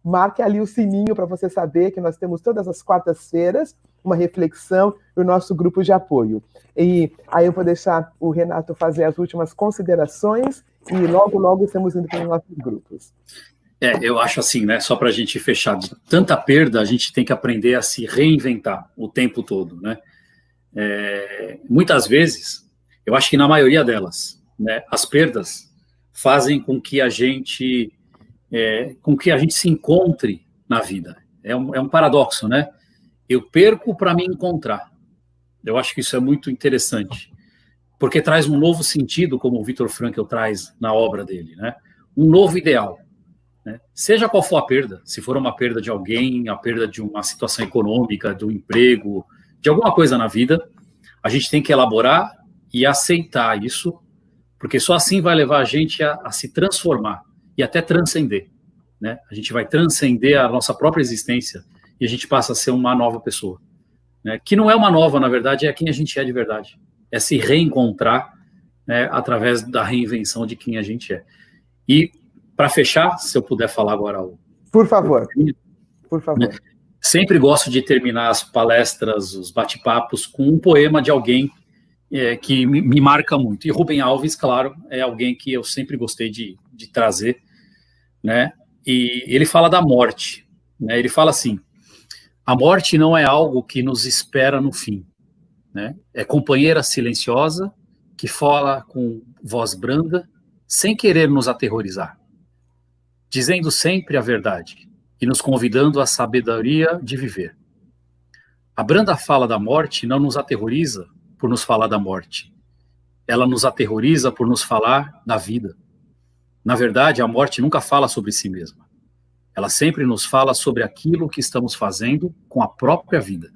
marque ali o sininho para você saber que nós temos todas as quartas-feiras uma reflexão e o nosso grupo de apoio. E aí eu vou deixar o Renato fazer as últimas considerações e logo, logo estamos indo para os nossos grupos. Eu acho assim, né? Só para a gente fechar, de tanta perda, a gente tem que aprender a se reinventar o tempo todo, né? Muitas vezes, eu acho que na maioria delas, né, as perdas fazem com que a gente se encontre na vida. É um paradoxo, né? Eu perco para me encontrar. Eu acho que isso é muito interessante, porque traz um novo sentido, como o Viktor Frankl traz na obra dele, né? Um novo ideal. Né? Seja qual for a perda, se for uma perda de alguém, a perda de uma situação econômica, do emprego, de alguma coisa na vida, a gente tem que elaborar e aceitar isso, porque só assim vai levar a gente a se transformar e até transcender. Né? A gente vai transcender a nossa própria existência e a gente passa a ser uma nova pessoa. Né? Que não é uma nova, na verdade, é quem a gente é de verdade. É se reencontrar, né, através da reinvenção de quem a gente é. E, para fechar, se eu puder falar agora... Por favor. Por favor. Né? Sempre gosto de terminar as palestras, os bate-papos, com um poema de alguém que me marca muito. E Rubem Alves, claro, é alguém que eu sempre gostei de trazer, né? E ele fala da morte, né? Ele fala assim: a morte não é algo que nos espera no fim, né? É companheira silenciosa que fala com voz branda, sem querer nos aterrorizar, dizendo sempre a verdade e nos convidando à sabedoria de viver. A branda fala da morte não nos aterroriza por nos falar da morte. Ela nos aterroriza por nos falar da vida. Na verdade, a morte nunca fala sobre si mesma. Ela sempre nos fala sobre aquilo que estamos fazendo com a própria vida.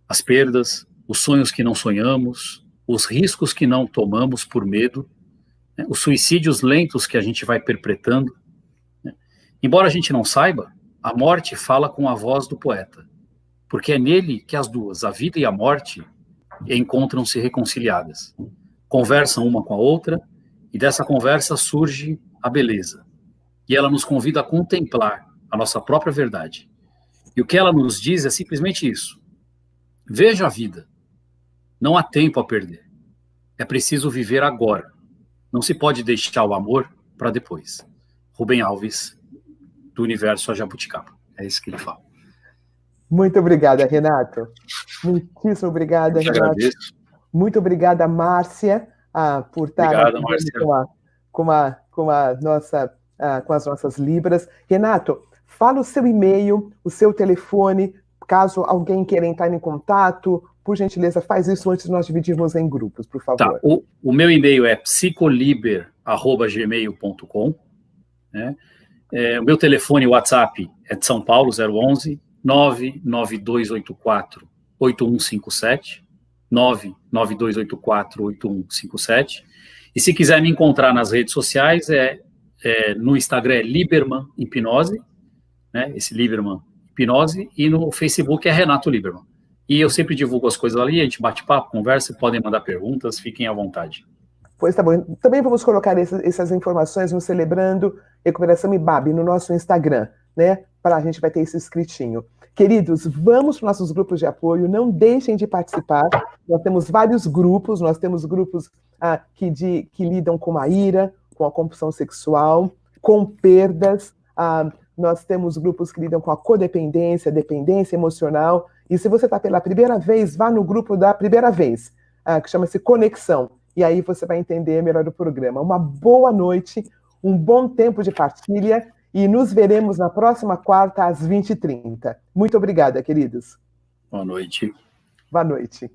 As perdas, os sonhos que não sonhamos, os riscos que não tomamos por medo, né, os suicídios lentos que a gente vai perpetrando. Né. Embora a gente não saiba, a morte fala com a voz do poeta, porque é nele que as duas, a vida e a morte, encontram-se reconciliadas. Conversam uma com a outra, e dessa conversa surge a beleza. E ela nos convida a contemplar a nossa própria verdade. E o que ela nos diz é simplesmente isso: veja a vida. Não há tempo a perder. É preciso viver agora. Não se pode deixar o amor para depois. Rubem Alves, do Universo a Jabuticaba. É isso que ele fala. Muito obrigada, Renato. Muitíssimo obrigada, Renato. Agradeço. Muito obrigada, Márcia, por estar Obrigado, Márcia. com as nossas libras. Renato, fala o seu e-mail, o seu telefone, caso alguém queira entrar em contato. Por gentileza, faz isso antes de nós dividirmos em grupos, por favor. Tá, o meu e-mail é psicoliber@gmail.com. Né? O meu telefone WhatsApp é de São Paulo, 011 99284-8157, 99284-8157. E se quiser me encontrar nas redes sociais, no Instagram é Lieberman Hipnose, né? Esse Lieberman Hipnose, e no Facebook é Renato Lieberman. E eu sempre divulgo as coisas ali, a gente bate papo, conversa, podem mandar perguntas, fiquem à vontade. Pois tá bom. Também vamos colocar essas informações no Celebrando Recuperação IBAB no nosso Instagram, né? A gente vai ter esse escritinho. Queridos, vamos para os nossos grupos de apoio, não deixem de participar. Nós temos vários grupos, nós temos grupos que lidam com a ira, com a compulsão sexual, com perdas, nós temos grupos que lidam com a codependência, dependência emocional, e se você está pela primeira vez, vá no grupo da primeira vez, que chama-se Conexão, e aí você vai entender melhor o programa. Uma boa noite, um bom tempo de partilha, e nos veremos na próxima quarta, às 20h30. Muito obrigada, queridos. Boa noite. Boa noite.